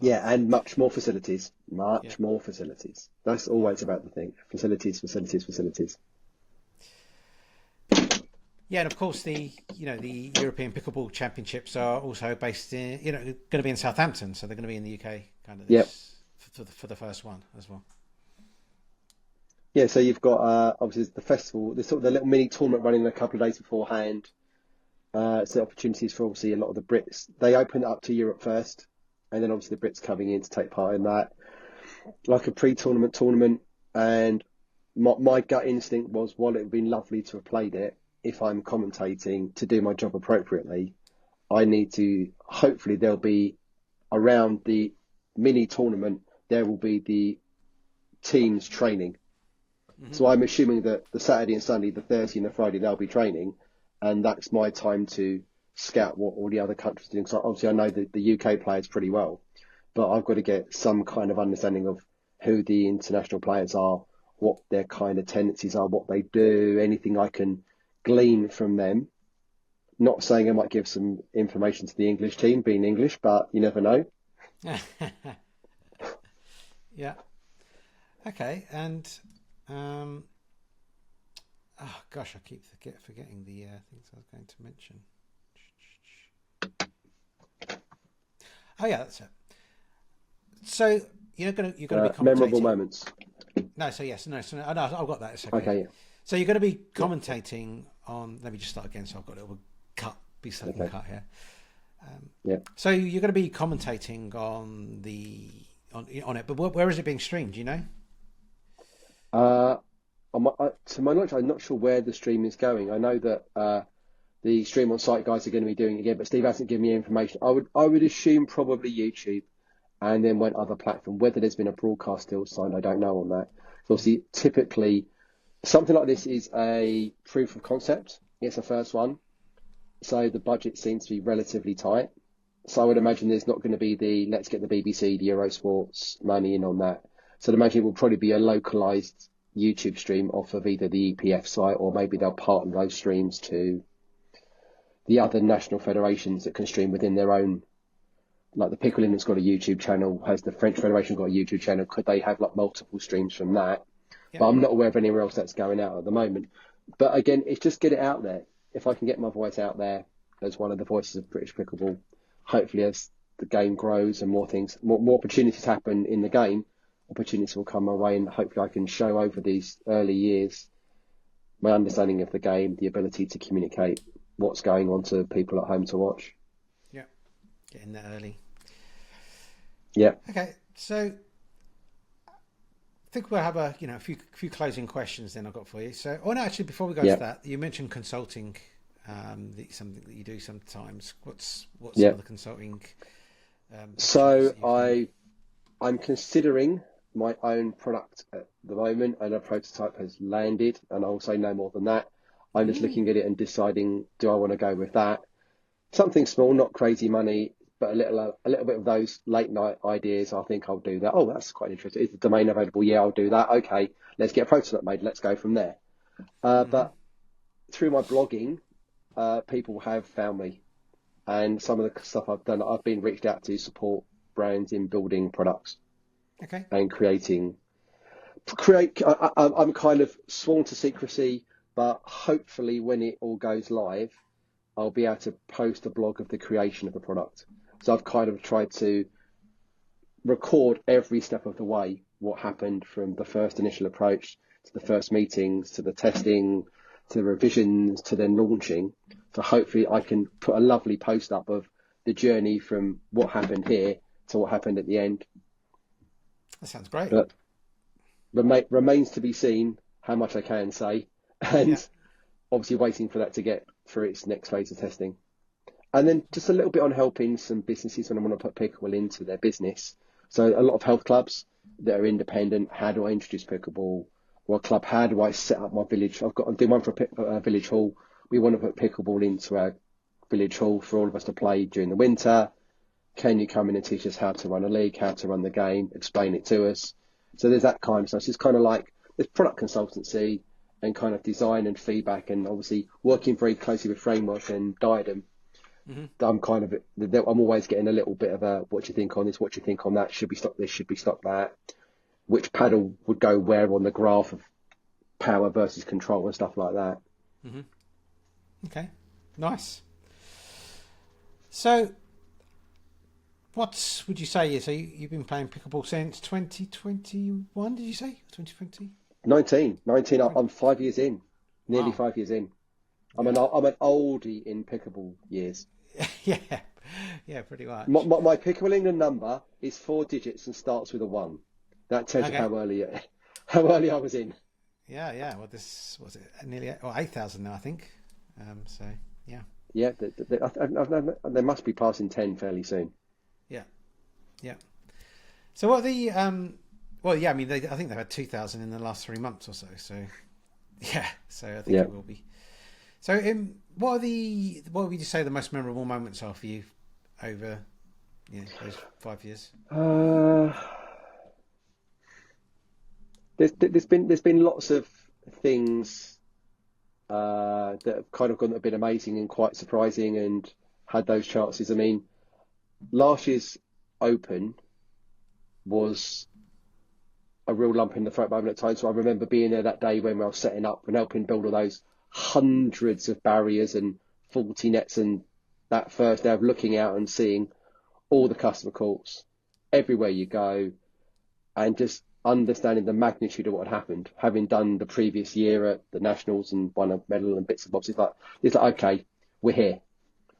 Speaker 2: Yeah, and much more facilities.
Speaker 1: Yeah.
Speaker 2: Much more facilities. That's always about the thing. Facilities, facilities, facilities.
Speaker 1: Yeah, and of course the European Pickleball Championships are also based in going to be in Southampton, so they're going to be in the UK kind of
Speaker 2: Yep.
Speaker 1: this for the first one as well.
Speaker 2: Yeah, so you've got obviously the festival, the sort of the little mini tournament running a couple of days beforehand. So opportunities for obviously a lot of the Brits. They open it up to Europe first, and then obviously the Brits coming in to take part in that, like a pre-tournament tournament. And my gut instinct was, while it would be lovely to have played it, if I'm commentating to do my job appropriately, I need to, hopefully there'll be around the mini tournament, there will be the teams training. Mm-hmm. So I'm assuming that the Saturday and Sunday, the Thursday and the Friday, they'll be training. And that's my time to scout what all the other countries are doing. So obviously I know the UK players pretty well, but I've got to get some kind of understanding of who the international players are, what their kind of tendencies are, what they do, anything I can glean from them. Not saying I might give some information to the English team, being English, but you never know.
Speaker 1: Yeah. Okay. And oh gosh, I keep forgetting the things I was going to mention. Oh yeah, that's it. So you're gonna be commentating.
Speaker 2: Memorable moments.
Speaker 1: No, so yes, no, I've got that. It's okay.
Speaker 2: Okay. Yeah.
Speaker 1: So you're going to be commentating on. Let me just start again. So I've got a little cut here.
Speaker 2: Yeah.
Speaker 1: So you're going to be commentating on it, but where is it being streamed? Do you know?
Speaker 2: To my knowledge, I'm not sure where the stream is going. I know that the stream on site guys are going to be doing it again, but Steve hasn't given me information. I would assume probably YouTube, and then one other platform. Whether there's been a broadcast deal signed, I don't know on that. So obviously, typically, something like this is a proof of concept. It's the first one, so the budget seems to be relatively tight. So I would imagine there's not going to be let's get the BBC, the Eurosports money in on that. So I'd imagine it will probably be a localized YouTube stream off of either the EPF site, or maybe they'll partner those streams to the other national federations that can stream within their own. Like the Pickle England's got a YouTube channel, has the French Federation got a YouTube channel? Could they have like multiple streams from that? Yeah. But I'm not aware of anywhere else that's going out at the moment. But again, it's just get it out there. If I can get my voice out there as one of the voices of British Pickleball, hopefully as the game grows and more opportunities happen in the game, opportunities will come my way, and hopefully I can show over these early years my understanding of the game, the ability to communicate what's going on to people at home to watch.
Speaker 1: Yeah, get in there early.
Speaker 2: Yeah.
Speaker 1: Okay, so I think we'll have a few closing questions then I've got for you. So, actually, before we go to that, you mentioned consulting, something that you do sometimes. What's some of the consulting?
Speaker 2: So I'm considering my own product at the moment, and a prototype has landed, and I'll say no more than that. I'm just looking at it and deciding, do I want to go with that? Something small, not crazy money, but a little bit of those late night ideas. I think I'll do that. Oh, that's quite interesting. Is the domain available? Yeah, I'll do that. Okay, let's get a prototype made. Let's go from there. But through my blogging, people have found me, and some of the stuff I've done, I've been reached out to support brands in building products.
Speaker 1: Okay.
Speaker 2: And I'm kind of sworn to secrecy, but hopefully when it all goes live, I'll be able to post a blog of the creation of the product. So I've kind of tried to record every step of the way, what happened from the first initial approach to the first meetings, to the testing, to the revisions, to then launching. So hopefully I can put a lovely post up of the journey from what happened here to what happened at the end.
Speaker 1: That sounds great.
Speaker 2: But remains to be seen how much I can say, and obviously waiting for that to get through its next phase of testing. And then just a little bit on helping some businesses when I want to put pickleball into their business. So a lot of health clubs that are independent. How do I introduce pickleball? What club? How do I set up my village? I'm doing one for a village hall. We want to put pickleball into our village hall for all of us to play during the winter. Can you come in and teach us how to run a league, how to run the game, explain it to us? So there's that kind of stuff. So it's kind of like there's product consultancy, and kind of design and feedback, and obviously working very closely with Framework and Diadem. I'm always getting a little bit of a, what do you think on this? What do you think on that? Should be stock this? Should be stock that? Which paddle would go where on the graph of power versus control and stuff like that.
Speaker 1: Okay, nice. So, what would you say? So you've been playing pickleball since 2021? Did you say 2020?
Speaker 2: 19. I'm 5 years in, nearly 5 years in. I'm an oldie in pickleball years.
Speaker 1: yeah, pretty much.
Speaker 2: My Pickleball England number is 4 digits and starts with a 1. That tells you how early I was in.
Speaker 1: Yeah. Well, this was it nearly 8,000 now, I think. So yeah.
Speaker 2: Yeah, they must be passing 10 fairly soon.
Speaker 1: Yeah. So what are the well, yeah, I mean, I think they've had 2,000 in the last 3 months or so. So yeah, so I think it will be. So what would you say the most memorable moments are for you over those 5 years?
Speaker 2: There's been lots of things that have kind of gone that have been amazing and quite surprising and had those chances. I mean, last year's Open was a real lump in the throat moment at times. So I remember being there that day when I was setting up and helping build all those hundreds of barriers and 40 nets, and that first day of looking out and seeing all the customer courts everywhere you go, and just understanding the magnitude of what had happened, having done the previous year at the Nationals and won a medal and bits and bobs. It's like okay, we're here.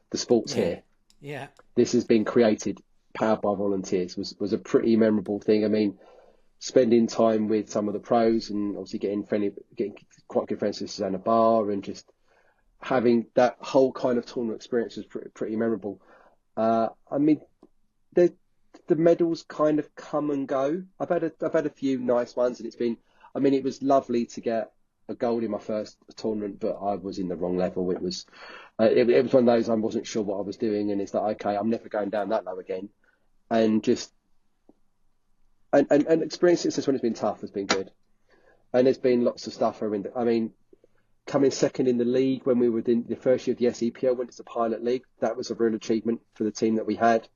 Speaker 2: The sport's here.
Speaker 1: Yeah.
Speaker 2: This has been created, powered by volunteers. Was a pretty memorable thing. I mean, spending time with some of the pros and obviously getting quite good friends with Susanna Barr, and just having that whole kind of tournament experience was pretty memorable. I mean, the medals kind of come and go. I've had a few nice ones, and it was lovely to get a gold in my first tournament, but I was in the wrong level. It was one of those, I wasn't sure what I was doing, and it's like, okay, I'm never going down that low again. And just and experiencing this when it's been tough has been good. And there's been lots of stuff coming second in the league when we were in the first year of the SEPL, went to the pilot league. That was a real achievement for the team that we had.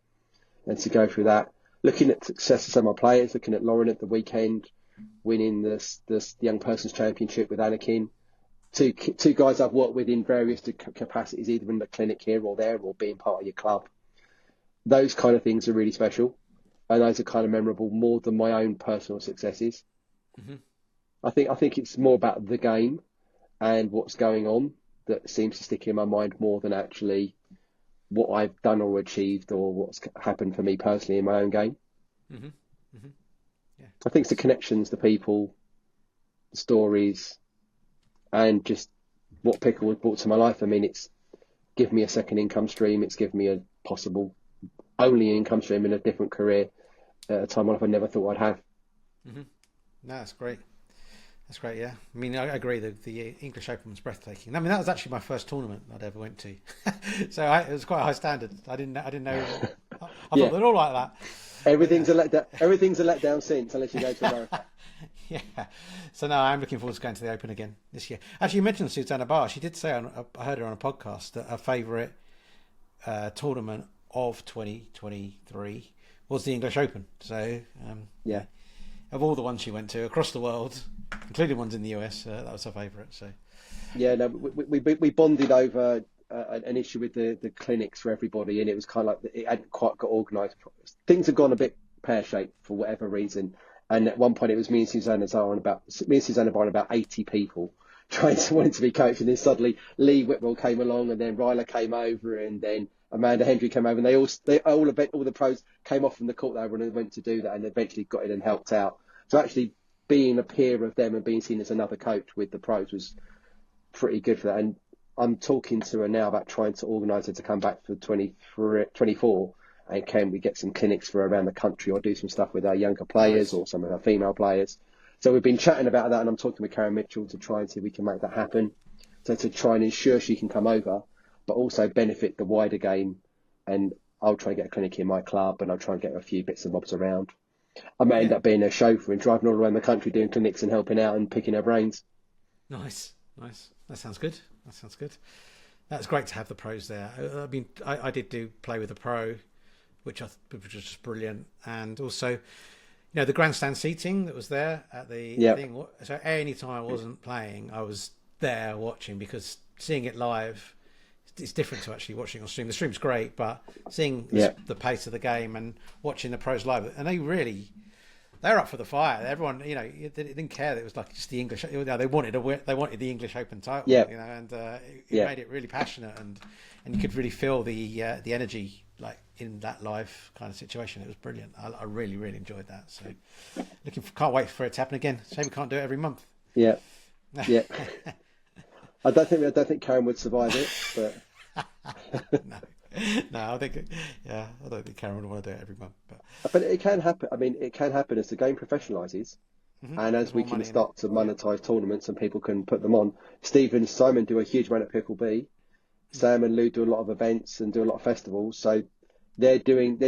Speaker 2: And to go through that, looking at success of some of our players, looking at Lauren at the weekend, winning the Young Persons Championship with Anakin. Two guys I've worked with in various capacities, either in the clinic here or there, or being part of your club. Those kind of things are really special. And those are kind of memorable more than my own personal successes. I think it's more about the game and what's going on that seems to stick in my mind more than actually what I've done or achieved or what's happened for me personally in my own game. Yeah. I think it's the connections, the people, the stories, and just what pickle has brought to my life. I mean, it's given me a second income stream. It's given me a possible only income stream in a different career at a time when I never thought I'd have.
Speaker 1: No, that's great. That's great, yeah. I mean, I agree. The English Open was breathtaking. I mean, that was actually my first tournament I'd ever went to, so it was quite a high standard. I didn't know. I thought they're all like that.
Speaker 2: Everything's a letdown since, unless you go to America.
Speaker 1: Yeah. So now I'm looking forward to going to the Open again this year. Actually, you mentioned Susanna Barr. She did say I heard her on a podcast that her favourite tournament of 2023 was the English Open. So of all the ones she went to across the world, including ones in the US, that was her favourite. So
Speaker 2: we bonded over an issue with the clinics for everybody, and it was kind of like it hadn't quite got organised. Things have gone a bit pear-shaped for whatever reason, and at one point it was me and Susanna Barr and about 80 people wanting to be coached, and then suddenly Lee Whitwell came along, and then Ryla came over, and then Amanda Hendry came over, and all the pros came off from the court over and went to do that, and eventually got in and helped out. So actually being a peer of them and being seen as another coach with the pros was pretty good for that. And I'm talking to her now about trying to organise her to come back for 24, and can we get some clinics for her around the country, or do some stuff with our younger players or some of our female players. So we've been chatting about that, and I'm talking with Karen Mitchell to try and see if we can make that happen. So to try and ensure she can come over, but also benefit the wider game. And I'll try and get a clinic in my club, and I'll try and get a few bits and bobs around. I may end up being a chauffeur and driving all around the country doing clinics and helping out and picking her brains.
Speaker 1: Nice. That sounds good. That's great to have the pros there. I mean, I did play with a pro, which was just brilliant, and also, the grandstand seating that was there at the thing. So any time I wasn't playing, I was there watching, because seeing it live, it's different to actually watching on stream. The stream's great, but seeing the pace of the game and watching the pros live, and they're up for the fight. Everyone, they didn't care that it was like just the English. They wanted the English Open title. And it made it really passionate, and you could really feel the energy like in that live kind of situation. It was brilliant. I really, really enjoyed that. So can't wait for it to happen again. Shame we can't do it every month.
Speaker 2: Yeah. I don't think Karen would survive it, but
Speaker 1: no, I think I don't think Karen would want to do it every month,
Speaker 2: but it can happen. I mean, it can happen as the game professionalizes, and as we can start to monetize tournaments and people can put them on. Steve and Simon do a huge amount of Pickle B. Sam and Lou do a lot of events and do a lot of festivals, so they're doing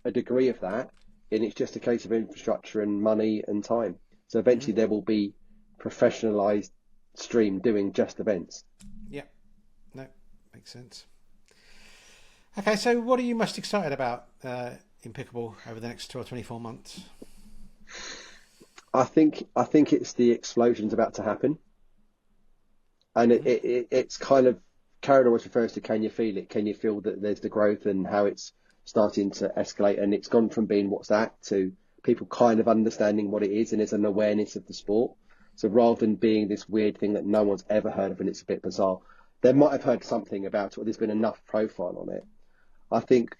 Speaker 2: a degree of that, and it's just a case of infrastructure and money and time. So eventually there will be professionalized stream doing just events.
Speaker 1: Yeah, no, makes sense. Okay, so what are you most excited about in pickleball over the next 12 or 24 months?
Speaker 2: I think it's the explosion's about to happen, and it's kind of, Karen always refers to, can you feel it? Can you feel that there's the growth and how it's starting to escalate? And it's gone from being what's that to people kind of understanding what it is, and there's an awareness of the sport. So rather than being this weird thing that no one's ever heard of and it's a bit bizarre, they might have heard something about it, or there's been enough profile on it. I think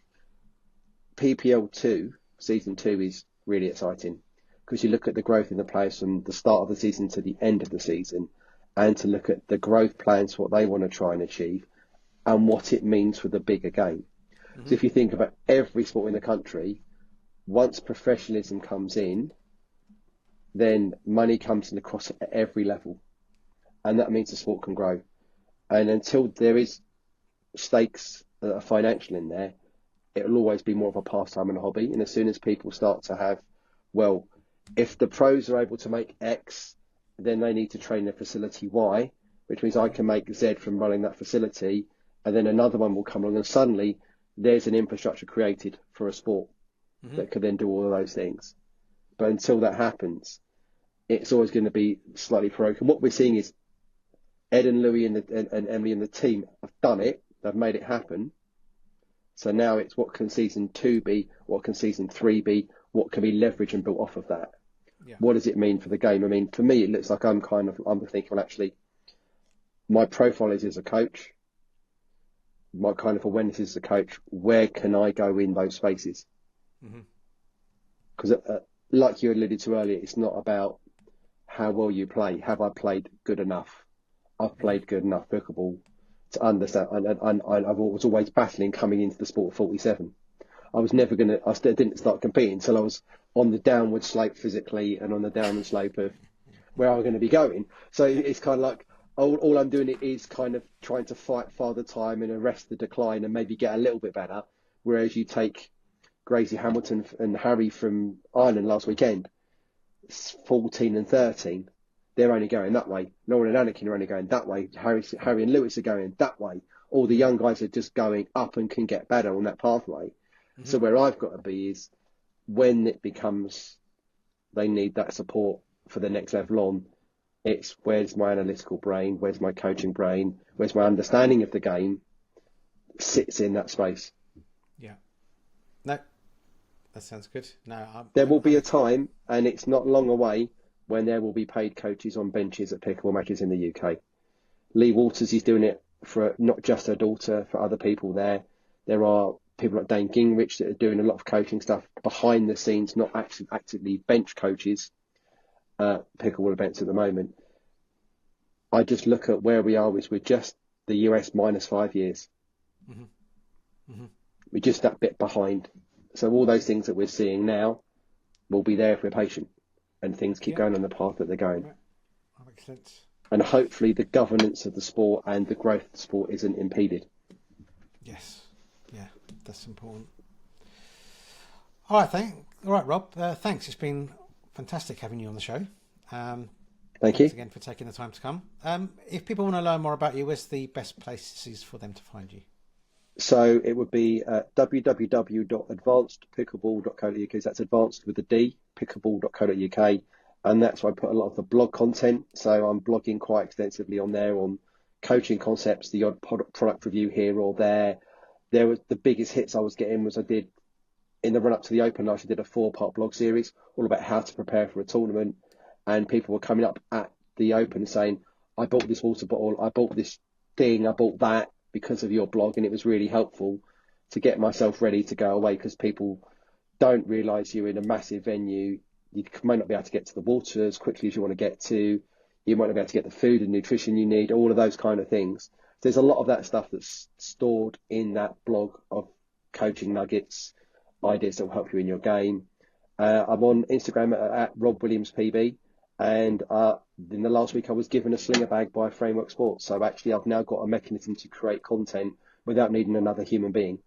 Speaker 2: PPL 2, season 2, is really exciting, because you look at the growth in the players from the start of the season to the end of the season, and to look at the growth plans, what they want to try and achieve, and what it means for the bigger game. So if you think about every sport in the country, once professionalism comes in, then money comes in across at every level, and that means the sport can grow. And until there is stakes that are financial in there, it'll always be more of a pastime and a hobby. And as soon as people start to have, well, if the pros are able to make X, then they need to train a facility Y, which means I can make Z from running that facility, and then another one will come along, and suddenly there's an infrastructure created for a sport that could then do all of those things. But until that happens, it's always going to be slightly broken. What we're seeing is Ed and Louis and Emily and the team have done it. They've made it happen. So now it's, what can season 2 be? What can season 3 be? What can be leveraged and built off of that? Yeah. What does it mean for the game? I mean, for me, it looks like I'm thinking, well, actually, my profile is as a coach. My kind of awareness is as a coach. Where can I go in those spaces? Because like you alluded to earlier, it's not about how well you play. Have I played good enough? I've played good enough pickleball to understand. And I was always battling coming into the sport at 47. I didn't start competing until I was on the downward slope physically and on the downward slope of where I'm going to be going. So it's kind of like, all I'm doing is kind of trying to fight Father Time and arrest the decline and maybe get a little bit better. Whereas you take Gracie Hamilton and Harry from Ireland last weekend, 14 and 13, they're only going that way. Lauren and Anakin are only going that way. Harry and Lewis are going that way. All the young guys are just going up and can get better on that pathway. So where I've got to be is, when it becomes they need that support for the next level on, it's where's my analytical brain, where's my coaching brain, where's my understanding of the game sits in that space.
Speaker 1: Yeah. No, that sounds good.
Speaker 2: There will be a time, and it's not long away, when there will be paid coaches on benches at pickleball matches in the UK. Lee Waters is doing it for not just her daughter, for other people there. There are people like Dane Gingrich that are doing a lot of coaching stuff behind the scenes, not actually actively bench coaches at pickleball events at the moment. I just look at where we are, we're just the US minus 5 years. We're just that bit behind. So all those things that we're seeing now will be there if we're patient and things keep going on the path that they're going.
Speaker 1: Right. That makes sense.
Speaker 2: And hopefully the governance of the sport and the growth of the sport isn't impeded.
Speaker 1: Yes. Yeah, that's important. All right, Rob. Thanks. It's been fantastic having you on the show.
Speaker 2: Thank
Speaker 1: Thanks
Speaker 2: you.
Speaker 1: again for taking the time to come. If people want to learn more about you, where's the best places for them to find you?
Speaker 2: So it would be www.advancedpickleball.co.uk. That's advanced with a D, pickleball.co.uk. And that's where I put a lot of the blog content. So I'm blogging quite extensively on there on coaching concepts, the odd product review here or there. There was the biggest hits I was getting was I did in the run up to the Open. I actually did a 4-part blog series all about how to prepare for a tournament. And people were coming up at the Open saying, I bought this water bottle, I bought this thing, I bought that because of your blog. And it was really helpful to get myself ready to go away because people don't realise you're in a massive venue. You may not be able to get to the water as quickly as you want to get to. You might not be able to get the food and nutrition you need, all of those kind of things. There's a lot of that stuff that's stored in that blog of coaching nuggets, ideas that will help you in your game. I'm on Instagram at Rob Williams PB. And in the last week, I was given a slinger bag by Framework Sports. So actually, I've now got a mechanism to create content without needing another human being.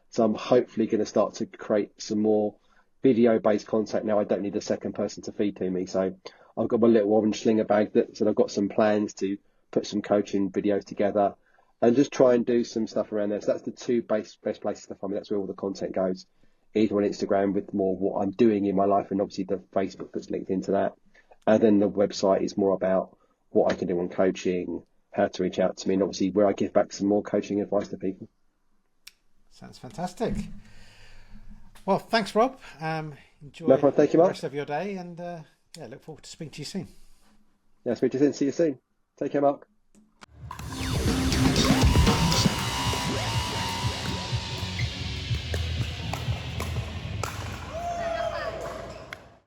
Speaker 2: So I'm hopefully going to start to create some more video-based content now. I don't need a second person to feed to me. So I've got my little orange slinger bag that I've got some plans to put some coaching videos together and just try and do some stuff around there. So that's the two best places to find me. That's where all the content goes. Either on Instagram with more what I'm doing in my life and obviously the Facebook that's linked into that. And then the website is more about what I can do on coaching, how to reach out to me, and obviously where I give back some more coaching advice to people.
Speaker 1: Sounds fantastic. Well, thanks, Rob. Enjoy
Speaker 2: No problem. Thank you,
Speaker 1: the
Speaker 2: Mark.
Speaker 1: rest of your day, and look forward to speaking to you soon.
Speaker 2: Yeah, speak to you soon. See you soon. Take care, Mark.